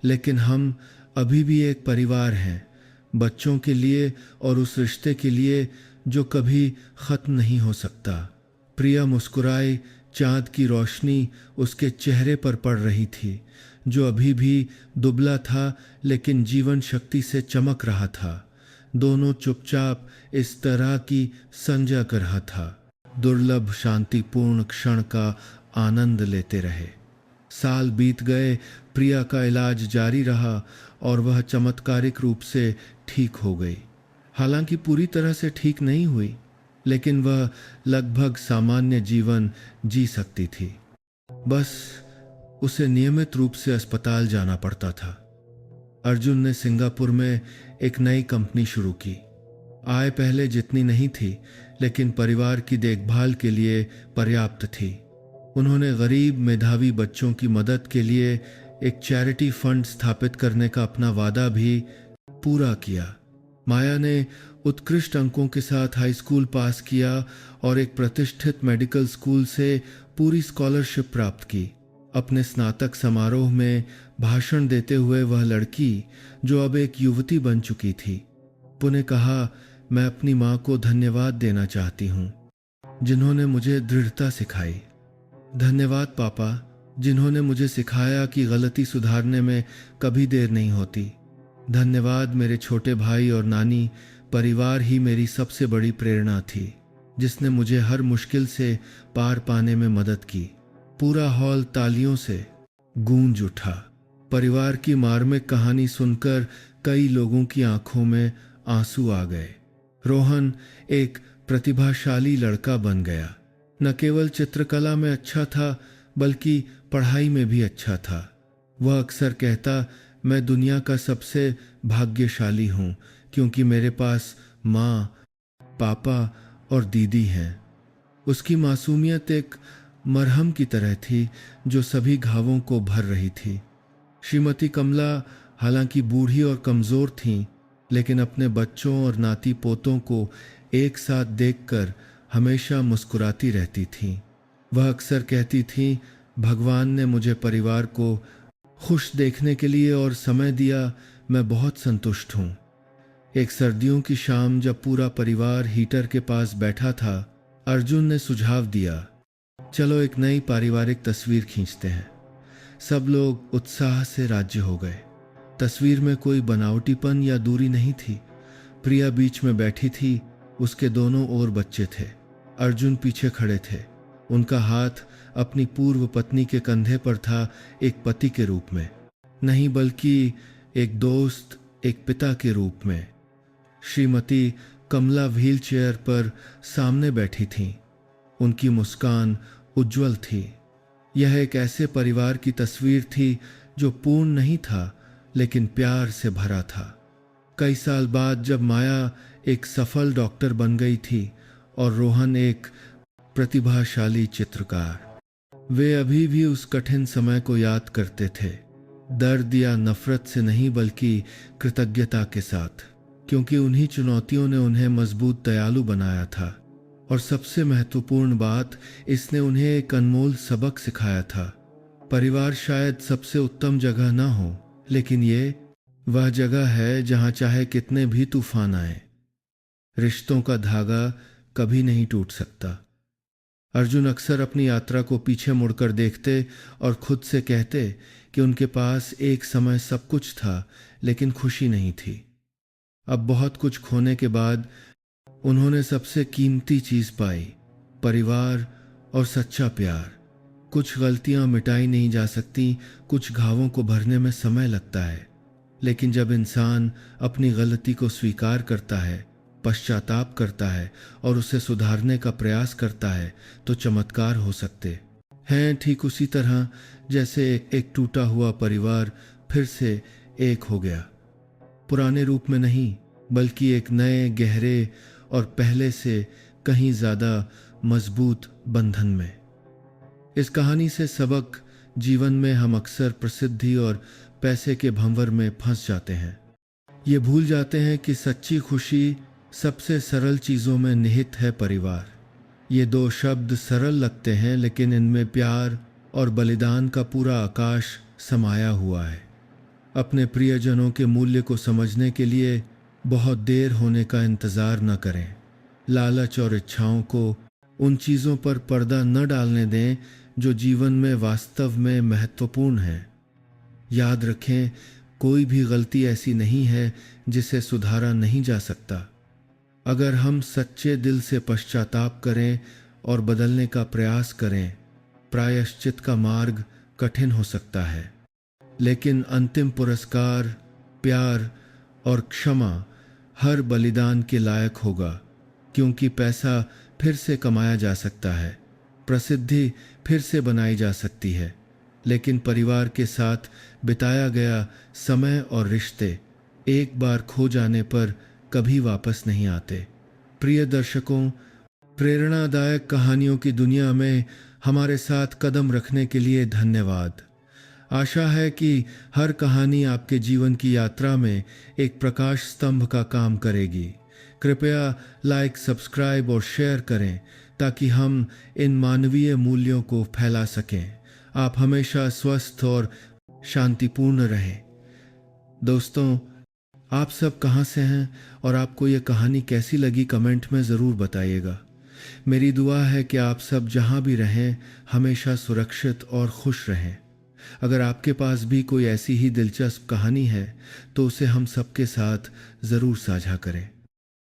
A: लेकिन हम अभी भी एक परिवार हैं, बच्चों के लिए और उस रिश्ते के लिए जो कभी खत्म नहीं हो सकता। प्रिया मुस्कुराई। चांद की रोशनी उसके चेहरे पर पड़ रही थी, जो अभी भी दुबला था लेकिन जीवन शक्ति से चमक रहा था। दोनों चुपचाप इस तरह की संजय कर रहा था। दुर्लभ शांतिपूर्ण क्षण का आनंद लेते रहे। साल बीत गए। प्रिया का इलाज जारी रहा और वह चमत्कारिक रूप से ठीक हो गई। हालांकि पूरी तरह से ठीक नहीं हुई, लेकिन वह लगभग सामान्य जीवन जी सकती थी। बस उसे नियमित रूप से अस्पताल जाना पड़ता था। अर्जुन ने सिंगापुर में एक नई कंपनी शुरू की। आय पहले जितनी नहीं थी, लेकिन परिवार की देखभाल के लिए पर्याप्त थी। उन्होंने गरीब मेधावी बच्चों की मदद के लिए एक चैरिटी फंड स्थापित करने का अपना वादा भी पूरा किया। माया ने उत्कृष्ट अंकों के साथ हाई स्कूल पास किया और एक प्रतिष्ठित मेडिकल स्कूल से पूरी स्कॉलरशिप प्राप्त की। अपने स्नातक समारोह में भाषण देते हुए वह लड़की, जो अब एक युवती बन चुकी थी, पुनः कहा, मैं अपनी माँ को धन्यवाद देना चाहती हूँ, जिन्होंने मुझे दृढ़ता सिखाई। धन्यवाद पापा, जिन्होंने मुझे सिखाया कि गलती सुधारने में कभी देर नहीं होती। धन्यवाद मेरे छोटे भाई और नानी, परिवार ही मेरी सबसे बड़ी प्रेरणा थी, जिसने मुझे हर मुश्किल से पार पाने में मदद की। पूरा हॉल तालियों से गूंज उठा। परिवार की मार्मिक कहानी सुनकर कई लोगों की आंखों में आंसू आ गए। रोहन एक प्रतिभाशाली लड़का बन गया। न केवल चित्रकला में अच्छा था, बल्कि पढ़ाई में भी अच्छा था। वह अक्सर कहता, मैं दुनिया का सबसे भाग्यशाली हूँ, क्योंकि मेरे पास माँ, पापा और दीदी हैं। उसकी मासूमियत एक मरहम की तरह थी, जो सभी घावों को भर रही थी। श्रीमती कमला हालांकि बूढ़ी और कमज़ोर थीं, लेकिन अपने बच्चों और नाती पोतों को एक साथ देखकर हमेशा मुस्कुराती रहती थीं। वह अक्सर कहती थीं, भगवान ने मुझे परिवार को खुश देखने के लिए और समय दिया, मैं बहुत संतुष्ट हूँ। एक सर्दियों की शाम जब पूरा परिवार हीटर के पास बैठा था, अर्जुन ने सुझाव दिया, चलो एक नई पारिवारिक तस्वीर खींचते हैं। सब लोग उत्साह से राजी हो गए। तस्वीर में कोई बनावटीपन या दूरी नहीं थी। प्रिया बीच में बैठी थी, उसके दोनों ओर बच्चे थे। अर्जुन पीछे खड़े थे। उनका हाथ अपनी पूर्व पत्नी के कंधे पर था, एक पति के रूप में नहीं, बल्कि एक दोस्त, एक पिता के रूप में। श्रीमती कमला व्हील चेयर पर सामने बैठी थीं। उनकी मुस्कान उज्जवल थी। यह एक ऐसे परिवार की तस्वीर थी जो पूर्ण नहीं था, लेकिन प्यार से भरा था। कई साल बाद जब माया एक सफल डॉक्टर बन गई थी और रोहन एक प्रतिभाशाली चित्रकार, वे अभी भी उस कठिन समय को याद करते थे। दर्द या नफरत से नहीं, बल्कि कृतज्ञता के साथ, क्योंकि उन्हीं चुनौतियों ने उन्हें मजबूत, दयालु बनाया था। और सबसे महत्वपूर्ण बात, इसने उन्हें एक अनमोल सबक सिखाया था। परिवार शायद सबसे उत्तम जगह ना हो, लेकिन ये वह जगह है जहां चाहे कितने भी तूफान आए, रिश्तों का धागा कभी नहीं टूट सकता। अर्जुन अक्सर अपनी यात्रा को पीछे मुड़कर देखते और खुद से कहते कि उनके पास एक समय सब कुछ था, लेकिन खुशी नहीं थी। अब बहुत कुछ खोने के बाद उन्होंने सबसे कीमती चीज पाई, परिवार और सच्चा प्यार। कुछ गलतियां मिटाई नहीं जा सकती, कुछ घावों को भरने में समय लगता है, लेकिन जब इंसान अपनी गलती को स्वीकार करता है, पश्चाताप करता है और उसे सुधारने का प्रयास करता है, तो चमत्कार हो सकते हैं। ठीक उसी तरह जैसे एक टूटा हुआ परिवार फिर से एक हो गया, पुराने रूप में नहीं, बल्कि एक नए, गहरे और पहले से कहीं ज्यादा मजबूत बंधन में। इस कहानी से सबक, जीवन में हम अक्सर प्रसिद्धि और पैसे के भंवर में फंस जाते हैं। ये भूल जाते हैं कि सच्ची खुशी सबसे सरल चीजों में निहित है, परिवार। ये दो शब्द सरल लगते हैं, लेकिन इनमें प्यार और बलिदान का पूरा आकाश समाया हुआ है। अपने प्रियजनों के मूल्य को समझने के लिए बहुत देर होने का इंतजार न करें। लालच और इच्छाओं को, उन चीजों पर पर्दा न डालने दें जो जीवन में वास्तव में महत्वपूर्ण है। याद रखें, कोई भी गलती ऐसी नहीं है जिसे सुधारा नहीं जा सकता। अगर हम सच्चे दिल से पश्चाताप करें और बदलने का प्रयास करें, प्रायश्चित का मार्ग कठिन हो सकता है, लेकिन अंतिम पुरस्कार, प्यार और क्षमा हर बलिदान के लायक होगा। क्योंकि पैसा फिर से कमाया जा सकता है, प्रसिद्धि फिर से बनाई जा सकती है, लेकिन परिवार के साथ बिताया गया समय और रिश्ते एक बार खो जाने पर कभी वापस नहीं आते। प्रिय दर्शकों, प्रेरणादायक कहानियों की दुनिया में हमारे साथ कदम रखने के लिए धन्यवाद। आशा है कि हर कहानी आपके जीवन की यात्रा में एक प्रकाश स्तंभ का काम करेगी। कृपया लाइक, सब्सक्राइब और शेयर करें ताकि हम इन मानवीय मूल्यों को फैला सकें। आप हमेशा स्वस्थ और शांतिपूर्ण रहें। दोस्तों, आप सब कहाँ से हैं और आपको ये कहानी कैसी लगी, कमेंट में ज़रूर बताइएगा। मेरी दुआ है कि आप सब जहाँ भी रहें हमेशा सुरक्षित और खुश रहें। अगर आपके पास भी कोई ऐसी ही दिलचस्प कहानी है तो उसे हम सबके साथ ज़रूर साझा करें।